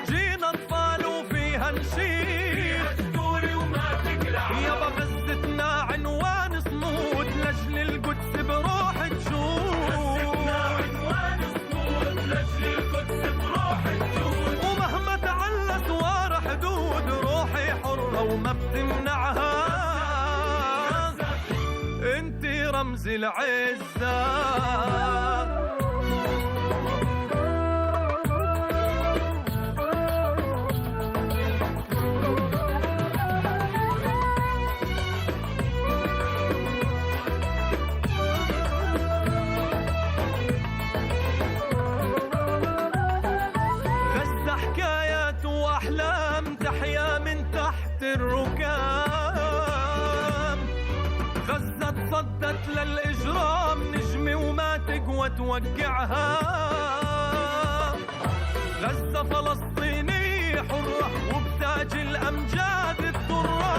جينا اطفال وفيها نشيد دوري وما تقلع يابا غزتنا عنوان صمود لاجل القدس بروح تشوف غزتنا عنوان صمود لاجل القدس بروح تشوف ومهما تعلى سوار حدود روحي حرة وما بتمنعها انتي رمز العزة الركام غزة تصدت للإجرام نجمة وما تقوى توقعها غزة فلسطينية حرة وبتاج الأمجاد الدرة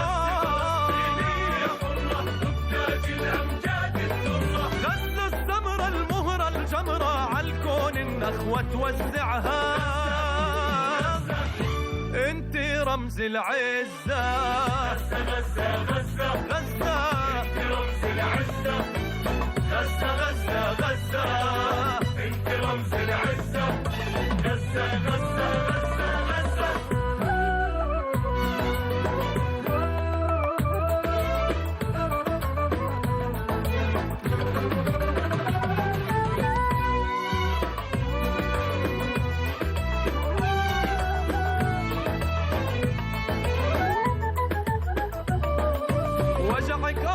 غزة السمرة المهرة الجمرة عالكون النخوة توزعها انتي رمز العزة غزة غزة غزة غزة انتي رمز العزة غزة غزة غزة انتي رمز العزة غزة غزة غزة غزة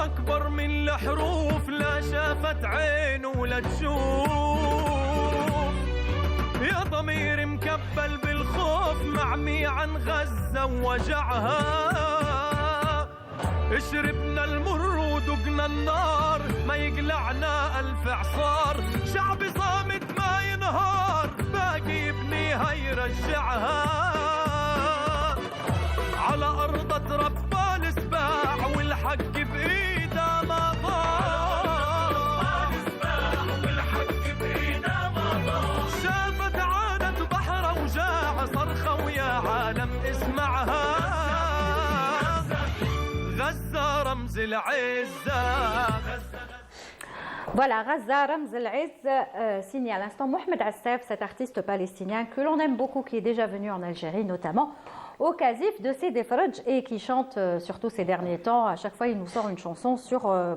أكبر من الحروف لا شافت عين ولا تشوف يا ضمير مكبل بالخوف معمي عن غزة ووجعها شربنا المر ودقنا النار ما يقلعنا ألف إعصار شعب صامت ما ينام نشجعها على أرض تربى السباع والحق بإيده ما ضاع شافت عانت بحر وجاع صرخة ويا عالم اسمعها غزة رمز العزة. Voilà, Gaza, Ramz el-Izz, signé à l'instant Mohamed Assef, cet artiste palestinien que l'on aime beaucoup, qui est déjà venu en Algérie notamment, au Casif de Sidi Fredj et qui chante surtout ces derniers temps. À chaque fois, il nous sort une chanson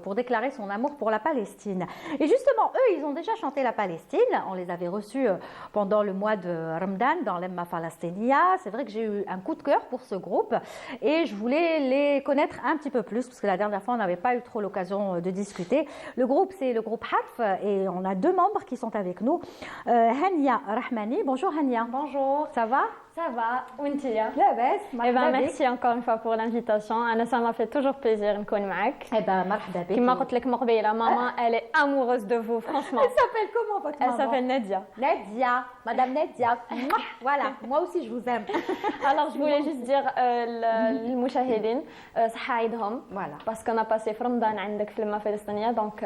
pour déclarer son amour pour la Palestine. Et justement, eux, ils ont déjà chanté la Palestine. On les avait reçus pendant le mois de Ramadan dans l'Emma Falastiniya. C'est vrai que j'ai eu un coup de cœur pour ce groupe et je voulais les connaître un petit peu plus parce que la dernière fois, on n'avait pas eu trop l'occasion de discuter. Le groupe, c'est le groupe Harf et on a deux membres qui sont avec nous. Hania Rahmani. Bonjour Hania. Bonjour. Ça va? Ça va, Wintia. Eh ben, merci encore une fois pour l'invitation. Ça m'a fait toujours plaisir de vous معك. Eh ben, marhaba bik. Comme قلت لك مقبيلة, maman, elle est amoureuse de vous, franchement. Elle s'appelle comment votre maman? Elle s'appelle Nadia. Nadia, Madame Nadia. Voilà, moi aussi je vous aime. Alors je voulais juste dire للمشاهدين صحة عيدهم. Voilà. Parce qu'on a passé في رمضان عندك في الأمة الفلسطينية, donc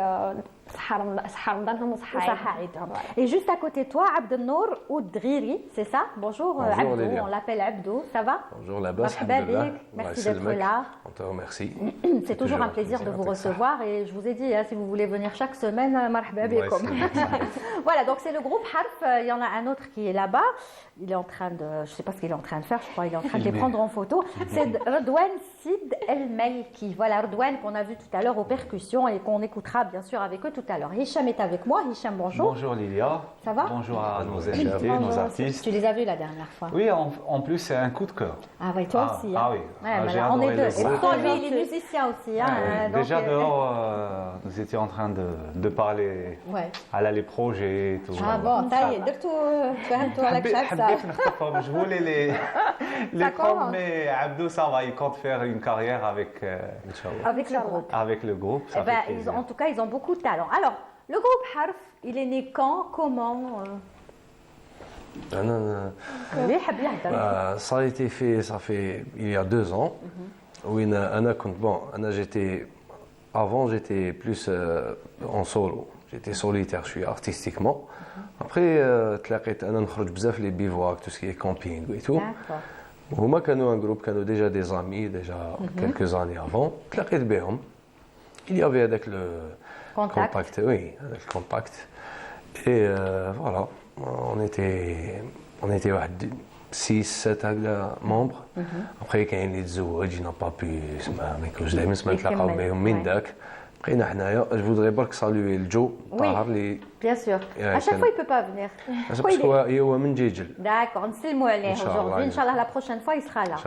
صحة رمضانهم وصحة عيدهم. Et juste à côté de toi, Abdelnour Oudriri, c'est ça? Bonjour, Abdou, on l'appelle Abdou, ça va? Bonjour Labas, alhamdulillah. Merci d'être là. On te remercie. C'est toujours un plaisir de vous recevoir et je vous ai dit, si vous voulez venir chaque semaine, marhaba bikoum. Voilà, donc c'est le groupe Harf, il y en a un autre qui est là-bas, il est en train de, je ne sais pas ce qu'il est en train de faire, je crois qu'il est en train de les prendre en photo. C'est Redouane Sid El Malki, voilà Redouane qu'on a vu tout à l'heure aux percussions et qu'on écoutera bien sûr avec eux tout à l'heure. Hicham est avec moi, Hicham bonjour. Bonjour Lilia. Ça va? Bonjour à nos invités, nos artistes. Tu les as vus la dernière fois? Oui, en plus c'est un coup de cœur. Ah oui, toi aussi. Ah oui, j'ai on est deux. Et pourtant lui il est musicien aussi. Hein, donc, déjà dehors, nous étions en train de parler à les projets et tout. Ah bon, ça y est, فهمتوا على كشاف حبيت نخطفهم. Je voulais les prendre, mais Abdou ça va, il compte faire une carrière avec le groupe. Avec le groupe, ça fait plaisir. En tout cas, ils ont beaucoup de talent. Alors, le groupe Harf, il est né quand? Comment? Ça a été fait, il y a 2 ans. Oui, avant j'étais plus en solo. J'étais solitaire, je suis artistiquement. Après, تلاقيت أنا نخرج بزاف les bivouacs, tout ce qui est camping et tout. هما كانوا un groupe, كانوا déjà des amis, déjà quelques années avant. تلاقيت بهم. Il y avait avec le contact, oui, avec le contact. Et voilà, on était 6-7 membres. Après, quand il تزوج, il n'a pas pu, ما يكونش دائما نتلاقاو بهم من داك. Je voudrais pas saluer le Joe. Oui, bien sûr. À chaque fois, il ne peut pas venir. D'accord, aujourd'hui. Inch'Allah, la prochaine fois, il sera là.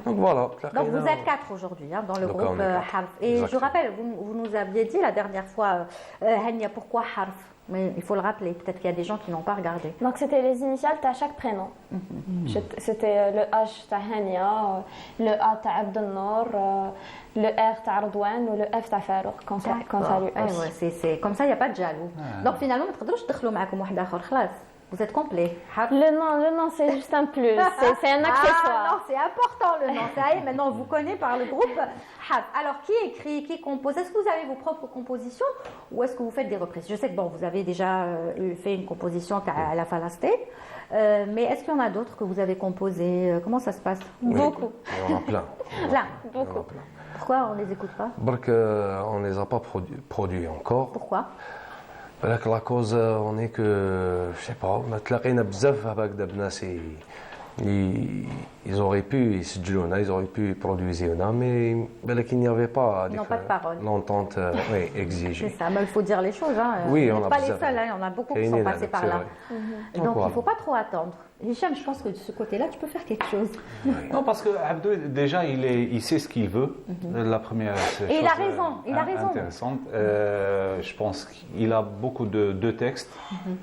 Donc voilà. Donc vous êtes 4 aujourd'hui dans le groupe Harf. Et je rappelle, vous nous aviez dit la dernière fois, Hania, pourquoi Harf? Mais il faut le rappeler, peut-être qu'il y a des gens qui n'ont pas regardé. Donc c'était les initiales à chaque prénom. C'était le H de Hania, le A de Abdelnour, le R de Redouane ou le F de Farouk quand ça lui est. C'est comme ça, il n'y a pas de jaloux. Donc finalement, vous ne pouvez pas تدخلوا معكم واحد آخر خلاص. Vous êtes complet. Le nom, c'est juste un plus. C'est un accessoire. Non, c'est important le nom. Ça y est, maintenant on vous connaît par le groupe Harf. Alors, qui écrit, qui compose? Est-ce que vous avez vos propres compositions ou est-ce que vous faites des reprises? Je sais que vous avez déjà fait une composition à la Falasté, mais est-ce qu'il y en a d'autres que vous avez composées? Comment ça se passe? Beaucoup. Il y en a plein. Beaucoup. Pourquoi on ne les écoute pas? Parce qu'on ne les a pas produits encore. Pourquoi? La cause, on est que, je sais pas, on a تلاقينا بزاف هكذا بناس ils auraient pu يسجلونا, ils auraient pu produire, mais il n'y avait pas l'entente exigée. C'est ça, mais il faut dire les choses. Oui, on n'est pas les seuls, il y en a beaucoup qui sont passés par là. Donc il ne faut pas trop attendre. Hicham, je pense que de ce côté-là, tu peux faire quelque chose. Non, parce que Abdou, déjà, il sait ce qu'il veut. La première chose il a raison, intéressante. Je pense qu'il a beaucoup de textes.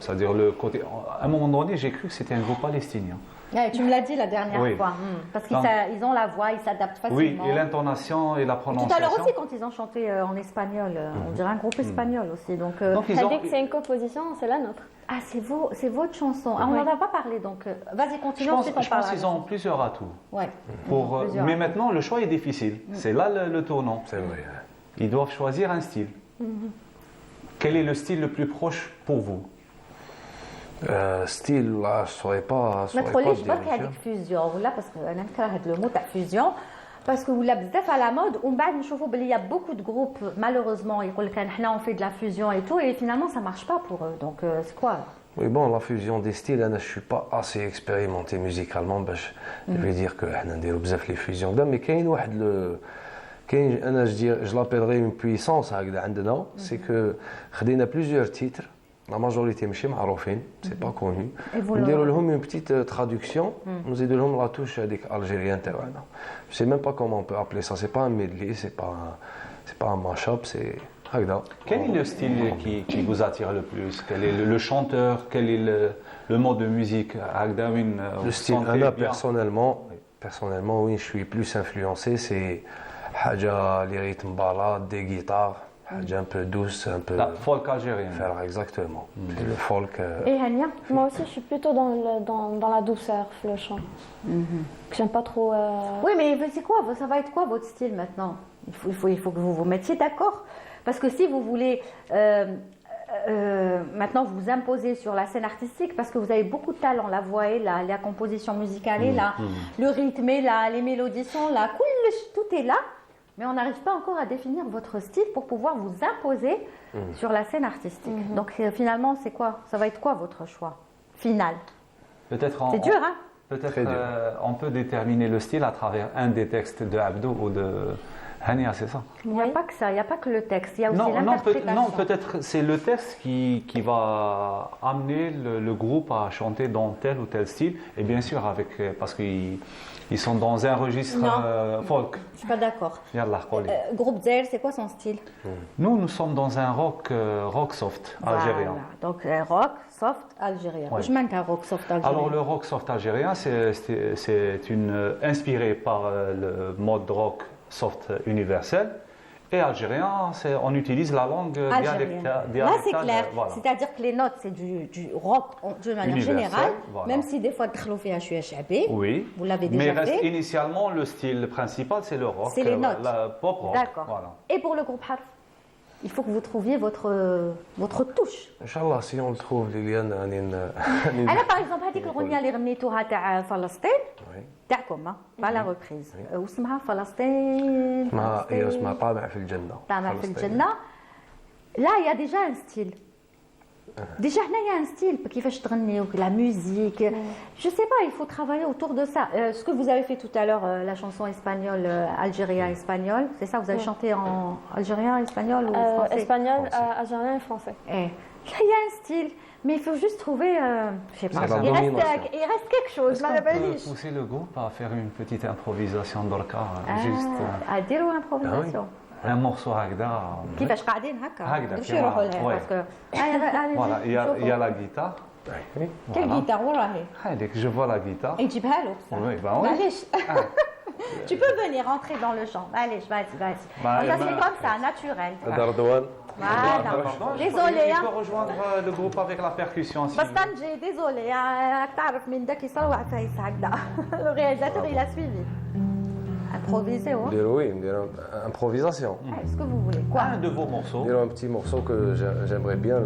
C'est-à-dire le côté. À un moment donné, j'ai cru que c'était un groupe palestinien. Ouais, tu me l'as dit la dernière Oui. fois, parce qu'ils ont la voix, ils s'adaptent facilement. Oui, et l'intonation et la prononciation. Tout à l'heure aussi, quand ils ont chanté en espagnol, on dirait un groupe espagnol aussi. Donc, ils ont dit que c'est une composition, c'est la nôtre. Ah, c'est votre chanson. Ah, on n'en a pas parlé, donc vas-y, continue. Je pense qu'ils ont plusieurs atouts. Ouais. Mais maintenant, le choix est difficile. C'est là le tournant. C'est vrai. Ils doivent choisir un style. Quel est le style le plus proche pour vous? style, là, je ne saurais pas. ما تقوليش برك هذيك فيوزيون ولا باسكو انا نكره هذا لو مو تاع فيوزيون باسكو ولا بزاف على مود ومن بعد نشوفوا بلي يا بوكو دو جروب malheureusement يقول لك حنا on fait de la fusion et tout et finalement ça marche pas pour eux donc c'est quoi? Oui, bon, la fusion des styles, je ne suis pas assez expérimenté musicalement. Je vais dire que nous avons beaucoup les fusions. Mais il y a je l'appellerais une puissance, c'est que nous avons plusieurs titres. La majorité, ce n'est pas connu. Nous avons une petite traduction, nous avons la touche algérienne. Je ne sais même pas comment on peut appeler ça. Ce n'est pas un medley, ce n'est pas un mash-up, c'est... Quel est le style qui vous attire le plus? Quel est le chanteur? Quel est le mode de musique? Le style, personnellement, oui, je suis plus influencé. C'est les rythmes balades, des guitares, un peu douce, un peu... La folk algérienne. Exactement. C'est le folk... Et Hania? Moi aussi, je suis plutôt dans la douceur, le chant. Que j'aime pas trop... Oui, mais c'est quoi? Ça va être quoi votre style maintenant? Il faut que vous vous mettiez d'accord. Parce que si vous voulez maintenant vous imposer sur la scène artistique, parce que vous avez beaucoup de talent, la voix est là, la composition musicale est là, le rythme est là, les mélodies sont là, tout est là, mais on n'arrive pas encore à définir votre style pour pouvoir vous imposer sur la scène artistique. Donc finalement, c'est quoi? Ça va être quoi votre choix final? C'est dur, hein? Peut-être on peut déterminer le style à travers un des textes de Abdou ou de... Hania, c'est ça. Il n'y a pas que ça, il n'y a pas que le texte, il y a aussi l'interprétation. Non, peut-être c'est le texte qui va amener le groupe à chanter dans tel ou tel style, et bien sûr parce qu'ils sont dans un registre folk. Je ne suis pas d'accord. Groupe Zer, c'est quoi son style? Nous sommes dans un rock soft algérien. Donc rock soft algérien. Je manque un rock soft algérien. Alors le rock soft algérien, c'est inspiré par le mode rock soft universel et algérien, on utilise la langue dialectale. Là c'est clair, c'est-à-dire que les notes c'est du rock de manière générale, même si des fois oui, vous l'avez déjà fait. Mais initialement le style principal c'est le rock, c'est les notes. La pop rock. D'accord. Et pour le groupe Harf, il faut que vous trouviez votre touche. Inch'Allah, si on le trouve, Liliane, Alors par exemple, هذيك الأغنية اللي غنيتوها تاع فلسطين تاعكم pas la reprise. واسمها فلسطين. اسمها طامع في الجنة. طامع في الجنة. Là, il y a déjà un style. Déjà, il y a un style, كيفاش تغني, la musique. Je sais pas, il faut travailler autour de ça. Ce que vous avez fait tout à l'heure, la chanson espagnole, algérien, espagnol, c'est ça, vous avez chanté en algérien, espagnol ou français? Espagnol, algérien et français. Il y a un style, mais il faut juste trouver, je sais pas, il reste quelque chose. Est-ce qu'on peut pousser le groupe à faire une petite improvisation d'orca, juste... À dire ou improvisation? Un morceau هكذا. كيفاش قاعدين هكا؟ نمشيو نروحوا لها باسكو voilà, il y a la guitare. Quelle guitare وين راهي؟ هذيك je vois la guitare. يجيبها له بصح. Oui, bah oui. معليش. Tu peux venir rentrer dans le chant. Allez, vas-y. Ça c'est comme ça, naturel. Dardouane. Voilà. Désolé. Tu peux rejoindre le groupe avec la percussion. بس طنجي désolé. تعرف من ذاك يصلوا على فايس هكذا. Le réalisateur il a suivi. Improviser, oui, improvisation. Est-ce que vous voulez quoi? Un de vos morceaux. Un petit morceau que j'aimerais bien,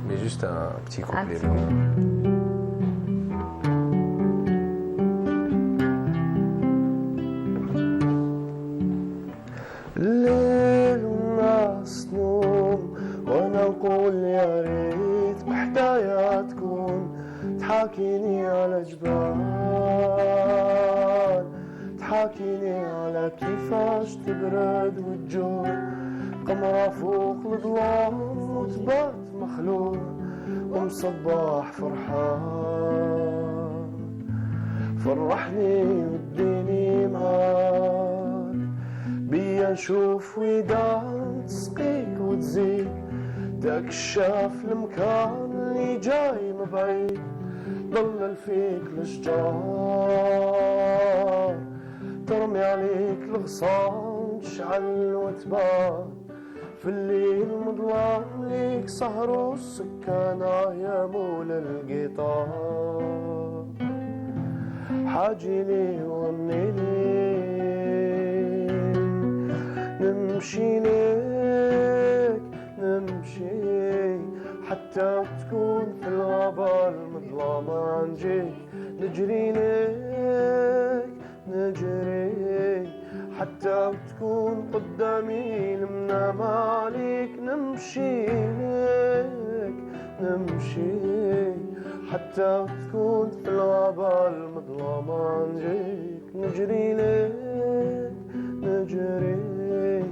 mais juste un petit couplet. الليل والناس نوم وانا نقول يا ريت بحدايا تكون تحاكيني على جبال تحاكيني على كيفاش تبرد وتجور قمرة فوق الظلام وتبات مخلوق ومصباح فرحان فرحني واديني معاك بيا نشوف ودان تسقيك وتزيد داك الشاف المكان اللي جاي مبعيد تضلل فيك الاشجار ترمي عليك الغصان تشعل وتبان في الليل مظلام ليك سهر والسكانة يا مولى القطار حاجي لي وغني لي نمشي ليك نمشي حتى تكون في الغابة المظلمة نجيك نجري ليك نجري حتى تكون قدامي المنام عليك نمشي ليك نمشي حتى تكون في الغابة المظلمة نجيك نجري ليك نجري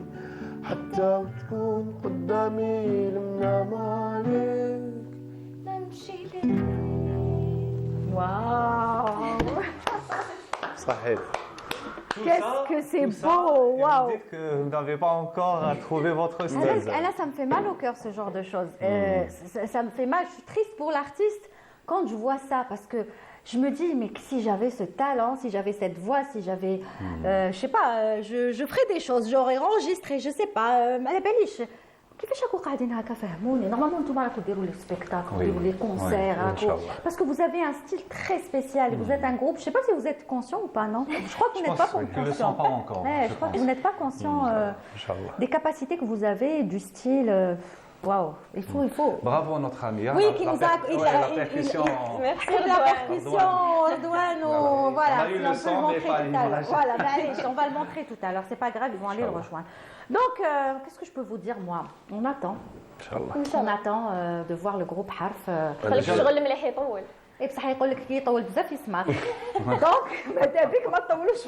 حتى تكون قدامي المنام عليك نمشي ليك. واو. صحيح. Qu'est-ce que c'est beau, waouh! Vous dites que vous n'avez pas encore trouvé votre style. Là, ça me fait mal au cœur, ce genre de choses. Ça me fait mal, je suis triste pour l'artiste quand je vois ça, parce que je me dis, mais si j'avais ce talent, si j'avais cette voix, si j'avais, je sais pas, je ferais des choses, j'aurais enregistré, je sais pas, ما على باليش. كيفاش راكم قاعدين هكا فهموني نورمالمون نتوما راكم ديروا لي سبيكتاكل ديروا لي كونسير parce que vous avez un style très spécial vous êtes un groupe je sais pas si vous êtes conscient ou pas non je crois que vous n'êtes pas conscient je crois que vous n'êtes pas conscient des capacités que vous avez du style waouh il faut bravo à notre ami oui qui nous a la percussion merci la percussion Redouane voilà on peut le montrer tout à l'heure voilà allez on va le montrer tout à l'heure c'est pas grave ils vont aller le rejoindre. Donc, qu'est-ce que je peux vous dire, moi? On attend. On attend de voir le groupe Harf. Et بصح يقول لك كي يطول بزاف يسمع. Donc, ماذا بك ما تطولوش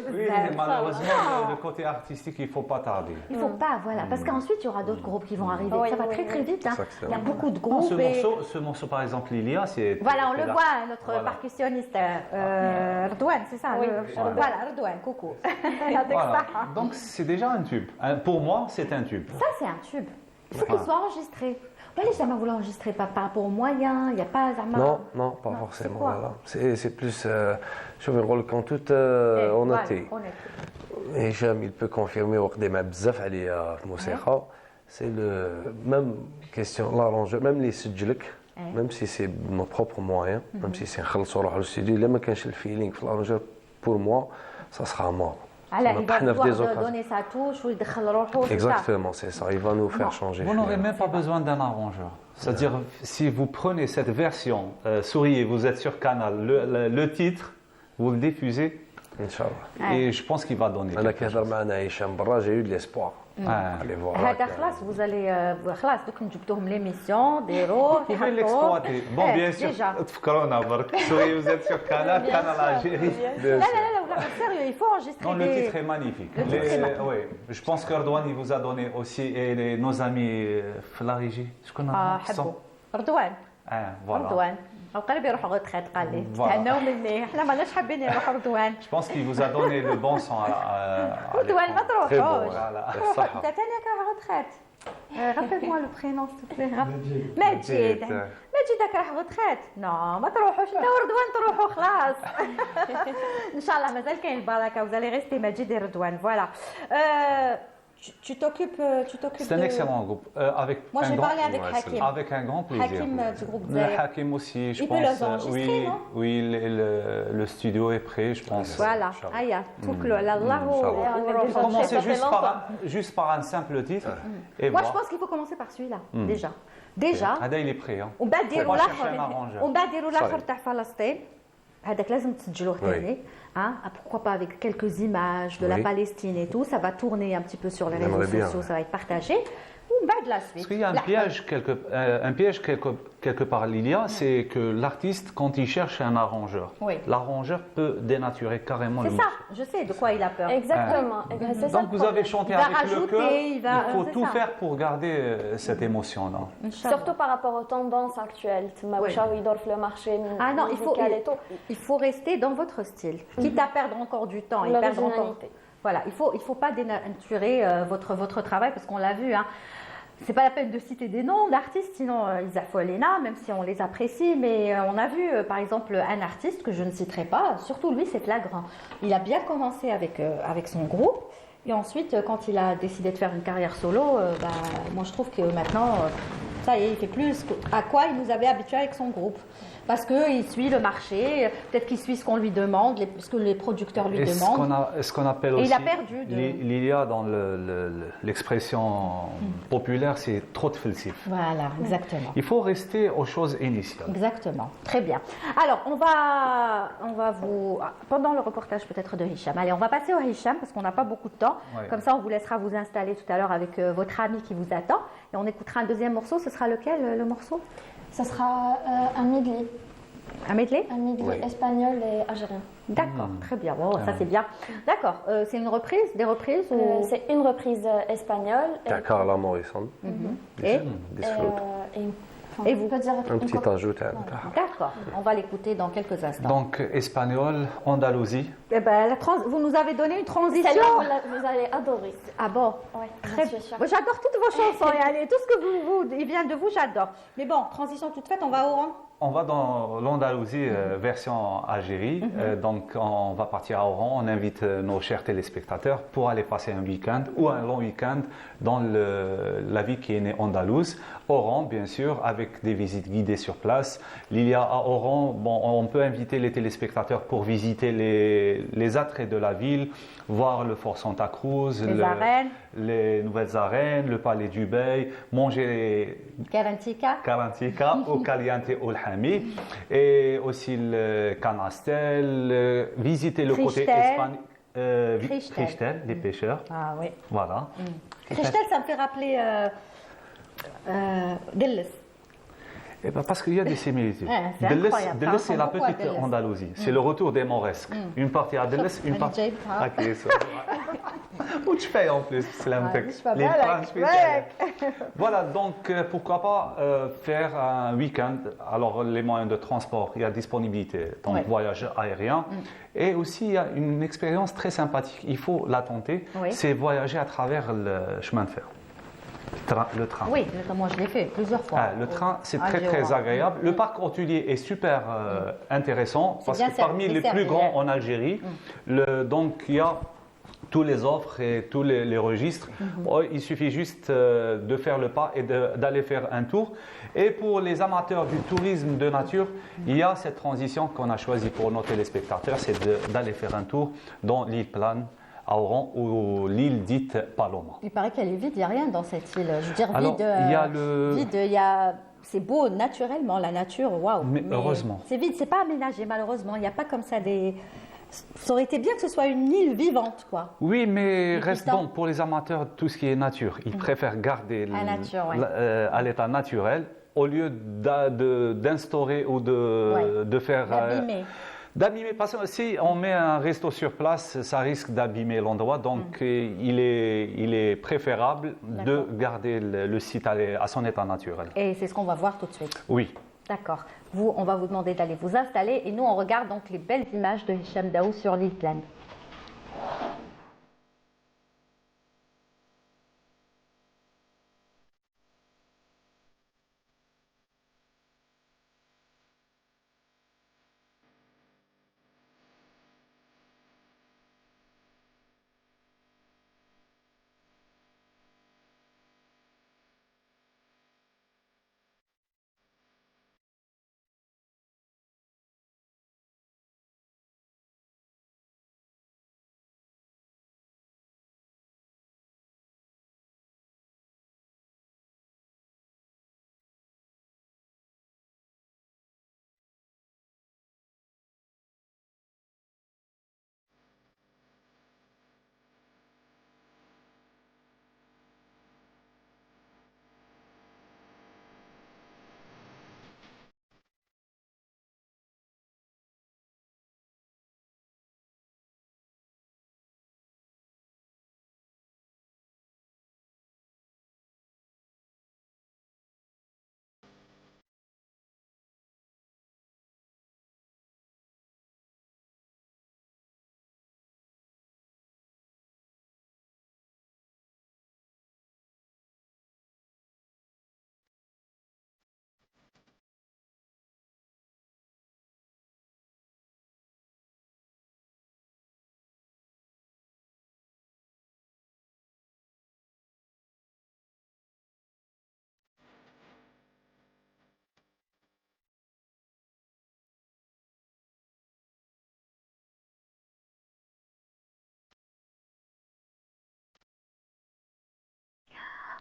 بزاف. Oui, malheureusement, le côté artistique, il ne faut pas tarder. Il ne faut pas, voilà. Parce qu'ensuite, il y aura d'autres groupes qui vont arriver. Ça va très très vite. Hein. Il y a beaucoup de groupes. Ce morceau, par exemple, Lilia, c'est... Voilà, on le voit, notre percussionniste Redouane, c'est ça. Voilà, Redouane, coucou. Voilà. Donc, c'est déjà un tube. Pour moi, c'est un tube. Ça, c'est un tube. Il faut qu'il soit enregistré. Les jamais vous l'enregistrez pas par rapport aux moyens, il n'y a pas Non, pas forcément. Voilà. C'est plus, je vais rôle quand tout honnêteté. Et Hicham, il peut confirmer وقدم بزاف عليا في الموسيقى. C'est le même question, l'arrangeur, même les سجلك, même si c'est nos propres moyens, même si c'est نخلصوا روحو للستوديو, إلا ما كانش الفيلينغ في l'arrangeur, pour moi, ça sera mort. Alors, il va pouvoir donner sa touche ou il décale rojo. Exactement, c'est ça. Il va nous faire changer. Vous n'aurez même pas besoin d'un arrangeur. C'est-à-dire, si vous prenez cette version, souriez, vous êtes sur Canal, le titre, vous le diffusez. Inch'Allah. Et je pense qu'il va donner. J'ai eu de l'espoir. Allez voir. Vous allez خلاص دوك نجبدوهم l'émission ديروا Vous pouvez l'exploiter. Bon, bien sûr. تفكرونا برك. Souriez, vous êtes sur Canal, Canal Algérie. لا sérieux, il faut enregistrer. Non, le titre est magnifique. Oui, je pense que Redouane il vous a donné aussi et nos amis la régie. Je connais. Redouane. Voilà. Redouane. وقلبي يروحوا غوتخيت قال لي تهناو مني احنا ماناش حابين يروحوا رضوان. Je pense qu'il vous a donné le bon son à رضوان ما تروحوش. صح. انت ثاني راك غوتخيت. rappelle-moi le prénom s'il te plaît. ماجد. ماجد راك راح غوتخيت. نو ما تروحوش انت ورضوان تروحوا خلاص. ان شاء الله مازال كاين البركه vous allez rester ماجد et Redouane. Voilà. Tu t'occupes C'est un excellent groupe. Moi, j'ai parlé avec Hakim. Avec un grand plaisir. Hakim du groupe Zahir. Hakim aussi, je pense. Il peut les enregistrer, non? Oui, le studio est prêt, je pense. Voilà. Aya, touklo Allah. Commencez juste par un simple titre. Moi, je pense qu'il faut commencer par celui-là, déjà. Déjà. Hada, il est prêt. On va dire l'autre تاع فلسطين. هذاك لازم تسجلوه ثاني. Pourquoi pas avec quelques images de la Palestine et tout, ça va tourner un petit peu sur les réseaux sociaux, ça va être partagé. De la suite. Parce qu'il y a un piège quelque part, Lilia, c'est que l'artiste, quand il cherche un arrangeur, l'arrangeur peut dénaturer carrément le morceau. C'est ça, je sais de quoi il a peur. Exactement. Donc vous avez chanté avec le cœur, il faut tout faire pour garder cette émotion-là. Surtout par rapport aux tendances actuelles. Le marché non, il faut rester dans votre style, quitte à perdre encore du temps et perdre encore. Voilà, il faut pas dénaturer votre travail parce qu'on l'a vu. c'est pas la peine de citer des noms d'artistes, sinon ils affolent Léna, même si on les apprécie. Mais on a vu, par exemple, un artiste que je ne citerai pas, surtout lui, c'est flagrant. Il a bien commencé avec son groupe. Et ensuite, quand il a décidé de faire une carrière solo, moi je trouve que maintenant, ça y est, il fait plus à quoi il nous avait habitués avec son groupe. Parce qu'il suit le marché, peut-être qu'il suit ce qu'on lui demande, ce que les producteurs lui demandent. Ce qu'on appelle aussi, il a perdu. Il y a dans l'expression populaire, c'est trop de falsif. Voilà, exactement. Il faut rester aux choses initiales. Exactement, très bien. Alors, on va vous... Pendant le reportage peut-être de Hicham, allez, on va passer au Hicham parce qu'on n'a pas beaucoup de temps. Ouais. Comme ça, on vous laissera vous installer tout à l'heure avec votre ami qui vous attend. Et on écoutera un deuxième morceau. Ce sera lequel, le morceau? Ça sera un medley. Un medley? Un medley espagnol et algérien. D'accord, très bien. Bon, ça c'est bien. D'accord. C'est une reprise, des reprises ou... C'est une reprise espagnole. D'accord, la Morrison. Et vous pouvez dire un petit ajout. D'accord, on va l'écouter dans quelques instants. Donc, espagnol, Andalousie. Eh ben, vous nous avez donné une transition. Celle-là, vous allez adorer. Ah bon? Oui, très bien. J'adore toutes vos chansons. Allez, tout ce que il vient de vous, j'adore. Mais bon, transition toute faite, on va au Oran. On va dans l'Andalousie, version Algérie. Donc, on va partir à Oran. On invite nos chers téléspectateurs pour aller passer un week-end ou un long week-end dans la ville qui est née andalouse. Oran, bien sûr, avec des visites guidées sur place. Il y a à Oran, on peut inviter les téléspectateurs pour visiter les attraits de la ville, voir le fort Santa Cruz, les nouvelles arènes, le palais du Bey, manger Karantika au Caliente Olhami et aussi le Canastel, visiter le côté espagnol. Christel, les pêcheurs. Ah oui. Voilà. Christel, ça me fait rappeler Delles. Eh ben parce qu'il y a des similitudes. Delles, c'est la petite Andalousie. C'est le retour des Mauresques. Une partie à Delles, une partie à Kies. Où tu fais en plus, les Voilà, donc pourquoi pas faire un week-end. Alors, les moyens de transport, il y a disponibilité, donc voyage aérien. Et aussi, il y a une expérience très sympathique. Il faut la tenter. C'est voyager à travers le chemin de fer. Le train. Oui, moi je l'ai fait plusieurs fois. Le train, c'est très agréable. Le parc hôtelier est super intéressant parce que parmi les plus grands en Algérie, donc il y a tous les offres et tous les registres. Il suffit juste de faire le pas et d'aller faire un tour. Et pour les amateurs du tourisme de nature, il y a cette transition qu'on a choisie pour nos téléspectateurs, c'est d'aller faire un tour dans l'île Plane à Oran ou l'île dite Paloma. Il paraît qu'elle est vide, il n'y a rien dans cette île. Je veux dire, alors, c'est beau naturellement, la nature, waouh. Mais heureusement. C'est vide, c'est pas aménagé malheureusement. Il n'y a pas comme ça des... Ça aurait été bien que ce soit une île vivante, quoi. Oui, mais reste bon, pour les amateurs de tout ce qui est nature, ils préfèrent garder à l'état naturel au lieu d'instaurer ou de faire... D'abîmer, parce que si on met un resto sur place, ça risque d'abîmer l'endroit. Donc, il est préférable de garder le site à son état naturel. Et c'est ce qu'on va voir tout de suite. Oui. D'accord. On va vous demander d'aller vous installer et nous, on regarde donc les belles images de Hicham Daou sur l'île Plane.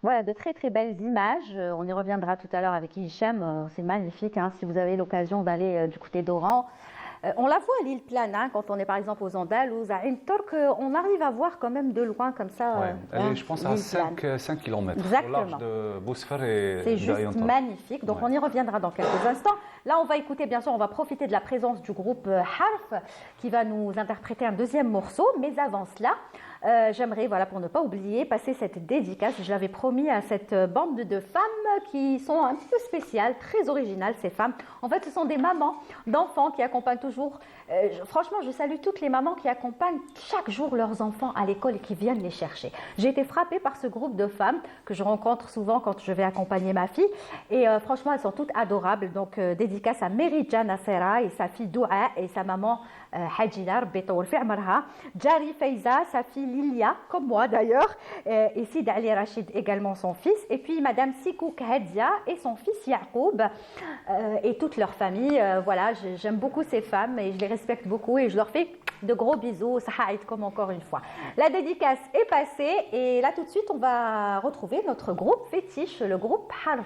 Voilà, de très très belles images. On y reviendra tout à l'heure avec Hicham. C'est magnifique, hein, si vous avez l'occasion d'aller du côté d'Oran. On la voit à l'île Plane, hein, quand on est par exemple aux Andales ou à Ain Tork, on arrive à voir quand même de loin comme ça. Ouais, elle est, je pense, à 5 km au large de Bousfer et c'est juste magnifique. Donc on y reviendra dans quelques instants. Là, on va écouter, bien sûr, on va profiter de la présence du groupe Harf qui va nous interpréter un deuxième morceau. Mais avant cela, j'aimerais, voilà, pour ne pas oublier, passer cette dédicace. Je l'avais promis à cette bande de femmes qui sont un petit peu spéciales, très originales, ces femmes. En fait, ce sont des mamans d'enfants qui accompagnent toujours. Franchement, je salue toutes les mamans qui accompagnent chaque jour leurs enfants à l'école et qui viennent les chercher. J'ai été frappée par ce groupe de femmes que je rencontre souvent quand je vais accompagner ma fille. Et franchement, elles sont toutes adorables. Donc, dédicace à Mary Jana Serra et sa fille Doua et sa maman Hajila, Betour Fi'marha, Jari Feiza, sa fille Lilia, comme moi d'ailleurs, et Sid Ali Rachid également son fils, et puis Madame Sikouk Hadia et son fils Yacoub, et toute leur famille. Voilà, j'aime beaucoup ces femmes et je les respecte beaucoup et je leur fais de gros bisous, Sahaïd comme encore une fois. La dédicace est passée et là tout de suite on va retrouver notre groupe fétiche, le groupe Harf.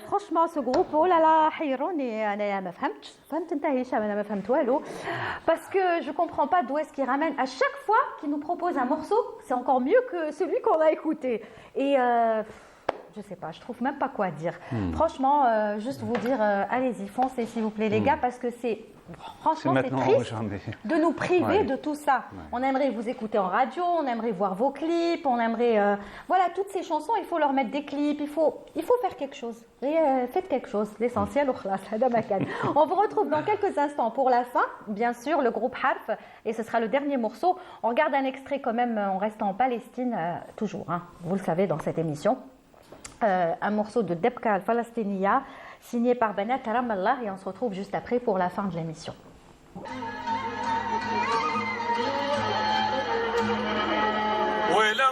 Franchement, ce groupe, oh là là, parce que je comprends pas d'où est-ce qu'ils ramènent. À chaque fois qu'ils nous proposent un morceau, c'est encore mieux que celui qu'on a écouté. Et je sais pas, je trouve même pas quoi dire. Franchement, juste vous dire, allez-y, foncez s'il vous plaît les gars, parce que franchement, c'est triste de nous priver de tout ça. Ouais. On aimerait vous écouter en radio, on aimerait voir vos clips, on aimerait... voilà, toutes ces chansons, il faut leur mettre des clips, il faut faire quelque chose. Faites quelque chose, l'essentiel, on vous retrouve dans quelques instants pour la fin, bien sûr, le groupe Harf, et ce sera le dernier morceau. On regarde un extrait quand même, on reste en Palestine, toujours, hein, vous le savez, dans cette émission. Un morceau de Debka al-Falastiniya, signé par Banat Ramallah, et on se retrouve juste après pour la fin de l'émission. ويلا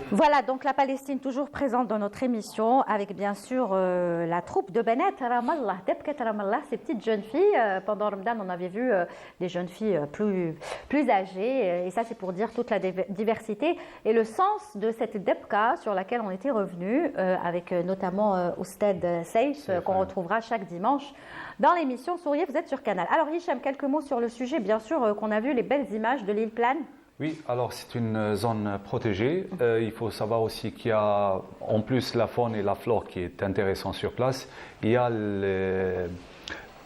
Voilà, donc la Palestine toujours présente dans notre émission avec bien sûr la troupe de Banat Ramallah, Debkat Ramallah, ces petites jeunes filles. Pendant Ramadan, on avait vu des jeunes filles plus âgées et ça c'est pour dire toute la diversité et le sens de cette Debka sur laquelle on était revenu avec notamment Oustad Seif qu'on retrouvera chaque dimanche dans l'émission Souriez, vous êtes sur Canal. Alors Hicham, quelques mots sur le sujet, bien sûr qu'on a vu les belles images de l'île Plane. Oui, alors c'est une zone protégée. Il faut savoir aussi qu'il y a, en plus la faune et la flore qui est intéressante sur place, il y a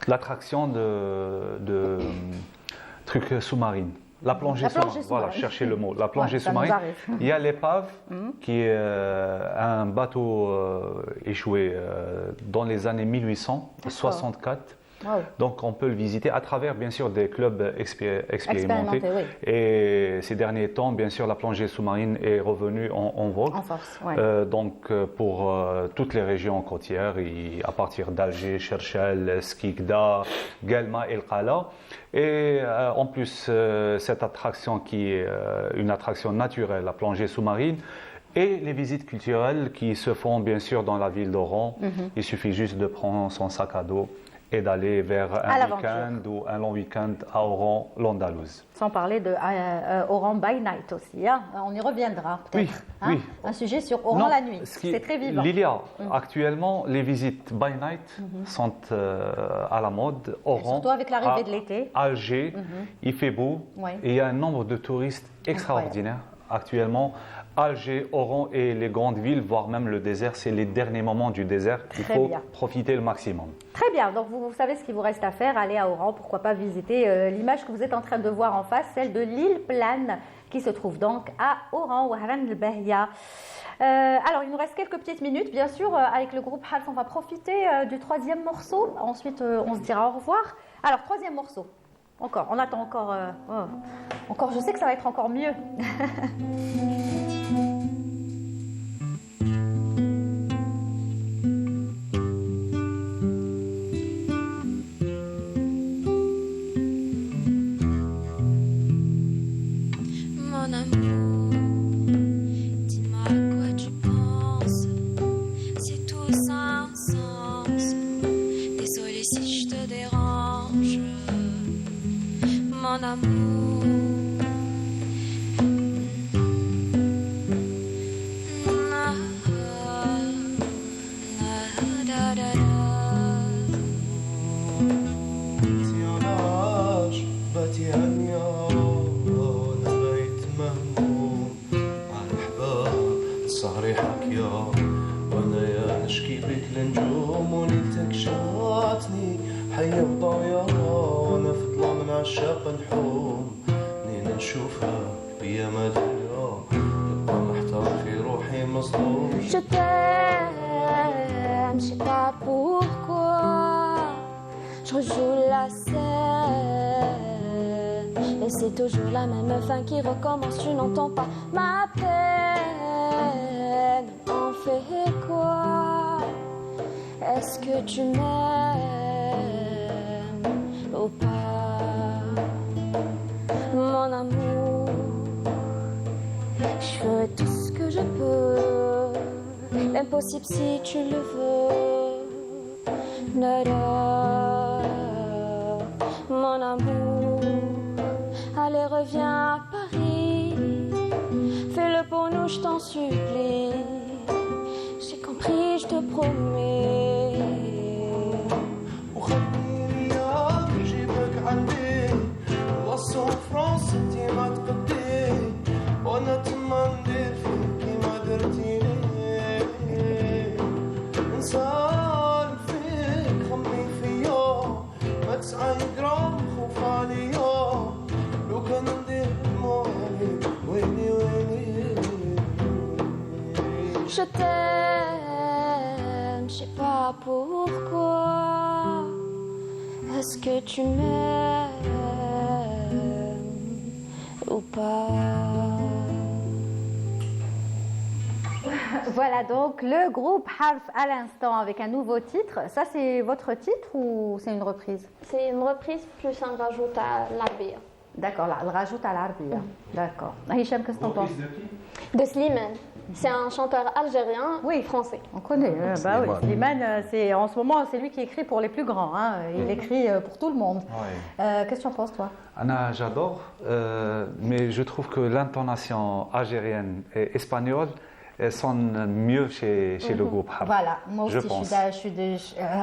l'attraction de trucs sous-marines. La plongée sous-marine, voilà, cherchez le mot. La plongée sous-marine. Il y a l'épave qui est un bateau échoué dans les années 1864. Wow. Donc on peut le visiter à travers bien sûr des clubs expérimentés. Oui. Et ces derniers temps, bien sûr, la plongée sous-marine est revenue en vogue. En force, ouais. Donc pour toutes les régions côtières, à partir d'Alger, Cherchel, Skikda, Guelma et El Qala. Et en plus, cette attraction qui est une attraction naturelle, la plongée sous-marine, et les visites culturelles qui se font bien sûr dans la ville d'Oran. Il suffit juste de prendre son sac à dos et d'aller vers un week-end ou un long week-end à Oran, l'Andalouse. Sans parler de Oran by night aussi, hein. On y reviendra peut-être. Oui, hein, oui. Un sujet sur Oran la nuit, c'est très vivant. Lilia, actuellement, les visites by night sont à la mode. Oran, surtout avec l'arrivée de l'été. Alger, il fait beau et il y a un nombre de touristes extraordinaire actuellement. Alger, Oran et les grandes villes, voire même le désert, c'est les derniers moments du désert. Il faut profiter le maximum. Très bien, donc vous savez ce qu'il vous reste à faire, aller à Oran, pourquoi pas visiter l'image que vous êtes en train de voir en face, celle de l'île Plane, qui se trouve donc à Oran, Wahran el-Bahia. Alors, il nous reste quelques petites minutes, bien sûr, avec le groupe Half, on va profiter du troisième morceau, ensuite on se dira au revoir. Alors, troisième morceau, encore, on attend encore, encore, je sais que ça va être encore mieux. Désolée si je te dérange. السهر حكيا وانا يا نشكي بك لنجوم وليلتك شاتني حية وضايا وانا في ظلام من عشاق الحوم نينا نشوفها بيا مدريا نبقى محتار في روحي مصدوم Je t'aime, je sais pas pourquoi. Je rejoue la scène. Et c'est toujours la même fin qui recommence. Tu n'entends pas ma peine. On fait quoi? Est-ce que tu m'aimes ou pas? Mon amour, je ferai tout ce que je peux. L'impossible si tu le veux. Nada, mon amour. Allez, reviens à Paris. Fais-le pour nous, je t'en supplie. J'ai compris, je te promets. وخليني ياك نجيبك عندي وصو فرنسا انتي ما تقدي وانا تما ندير فيك كيما درتيني نسال فيك خمي فيا ما تسعى جرام خوف عليا لو كان ندير مالي ويني Je t'aime, je sais pas pourquoi. Est-ce que tu m'aimes ou pas? Voilà donc le groupe Harf à l'instant avec un nouveau titre. Ça c'est votre titre ou c'est une reprise? C'est une reprise plus un rajout à l'arbia. D'accord, là, le rajoute à l'arbia. D'accord. Hicham, qu'est-ce que t'en penses? De Slimane. C'est un chanteur algérien, oui, français. On connaît, bah oui. Slimane, c'est en ce moment c'est lui qui écrit pour les plus grands. Hein. Il écrit pour tout le monde. Ouais. Qu'est-ce que tu en penses toi? Anna, j'adore, mais je trouve que l'intonation algérienne et espagnole sonne mieux chez le groupe Harf. Voilà, moi aussi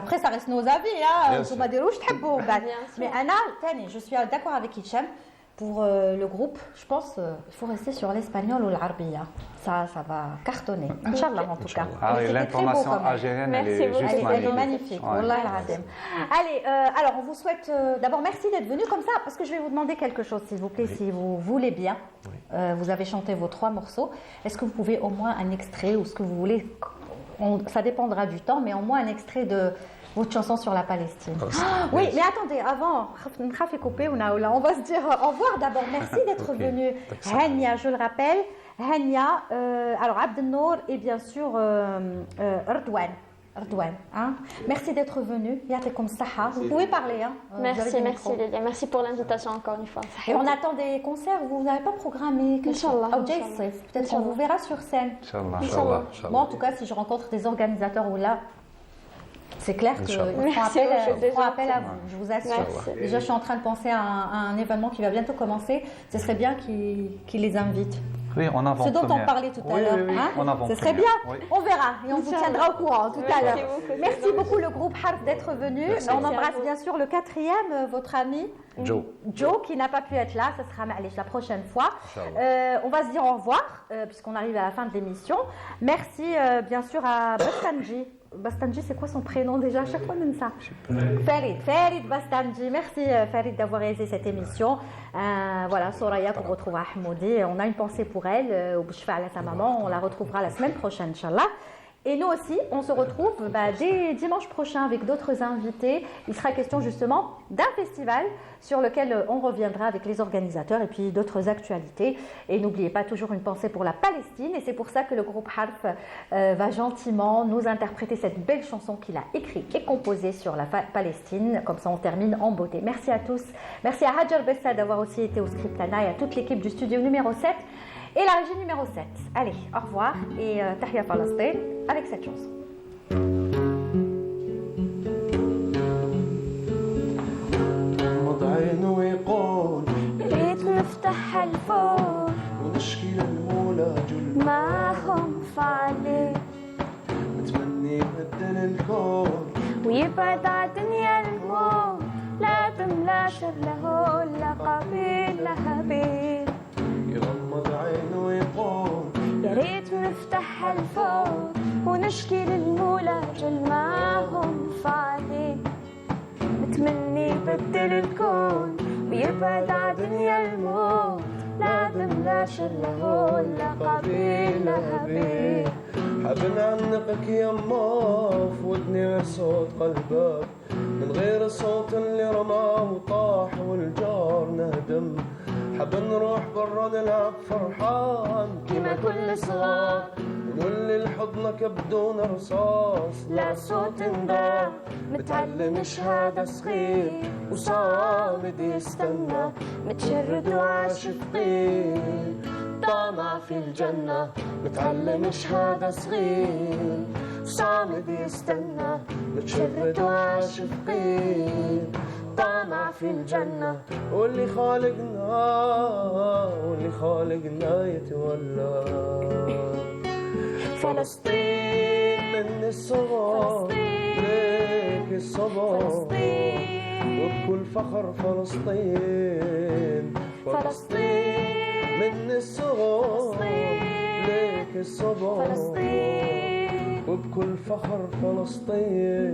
après ça reste nos avis, hein. Mais Anna, je suis d'accord avec Hicham. Pour le groupe, je pense qu'il faut rester sur l'espagnol ou l'arabiya. Ça va cartonner. Inch'Allah en tout cas. Ah oui, l'intonation algérienne, elle est juste magnifique. Elle est magnifique. Wallah al-azim. Allez, alors on vous souhaite d'abord merci d'être venu comme ça, parce que je vais vous demander quelque chose, s'il vous plaît, si vous voulez bien. Vous avez chanté vos 3 morceaux. Est-ce que vous pouvez au moins un extrait ou ce que vous voulez, ça dépendra du temps, mais au moins un extrait de votre chanson sur la Palestine. Oui, mais attendez, avant, on va se dire au revoir d'abord. Merci d'être venu. Hania, je le rappelle. Hania, alors Abdelnour et bien sûr Erdouane. Hein. Merci d'être venu. Vous pouvez parler. Hein. Merci Lilia. Merci pour l'invitation encore une fois. Et on attend des concerts. Vous n'avez pas programmé quelque chose? Peut-être qu'on vous verra sur scène. Inch'Allah. Bon, en tout cas, si je rencontre des organisateurs ou là, c'est clair qu'ils font appel à vous, je vous assure. Déjà, je suis en train de penser à un événement qui va bientôt commencer. Ce serait bien qu'ils les invitent. Oui, en avant. Ce dont on parlait tout à l'heure. Ce serait bien. Oui. On verra et on vous tiendra au courant tout à l'heure. Merci beaucoup le groupe Harf d'être venu. On embrasse bien sûr le 4e, votre ami Joe, qui n'a pas pu être là. Ce sera la prochaine fois. On va se dire au revoir puisqu'on arrive à la fin de l'émission. Merci bien sûr à Bastanji. Bastanji, c'est quoi son prénom déjà? À chaque fois, on aime ça. Farid Bastanji. Merci Farid d'avoir réalisé cette émission. Voilà, Soraya qu'on retrouve à Ahmoudi. On a une pensée pour elle, au Bouchfa à sa maman. On la retrouvera la semaine prochaine, Inch'Allah. Et nous aussi, on se retrouve dès dimanche prochain avec d'autres invités. Il sera question justement d'un festival sur lequel on reviendra avec les organisateurs et puis d'autres actualités. Et n'oubliez pas, toujours une pensée pour la Palestine. Et c'est pour ça que le groupe Harf va gentiment nous interpréter cette belle chanson qu'il a écrite et composée sur la Palestine. Comme ça, on termine en beauté. Merci à tous. Merci à Hajar Bessa d'avoir aussi été au Scriptana et à toute l'équipe du studio numéro 7. Et la régie numéro 7. Allez, au revoir et Tahia Palestine avec cette chanson. غمض عينه ويقول ريت نفتح الفور ونشكي للمولى جل ما هم فعلي متمني يبدل الكون ويبعد عالدنيا الموت لا تملى شره لا قبيل لا هبيل يغمض عينه ويقول يا ريت نفتحها لفوق ونشكي للمولى جل ما هم فاعلين. متمني يبدل الكون ويبعد ع دنيا الموت، لا دم لا شله ولا قبيل لا هابيل. حاب نعنقك يما في ودني غير صوت قلبك، من غير الصوت اللي رماه وطاح والجار نهدم. حاب نروح برا نلعب فرحان كيما كل صغار، ونولي لحضنك بدون رصاص لا صوت نداء. متعلم شهادة صغير وصامد يستنى، متشرد وعاشقين طامع في الجنة. متعلم شهادة صغير صامد يستنى، متشرد وعاشقين طامع في الجنة. واللي خالقنا يتولى. فلسطين من الصغر ليك الصبر، وبكل فخر فلسطين. فلسطين من الصغر ليك الصبر، فلسطين وبكل فخر فلسطين.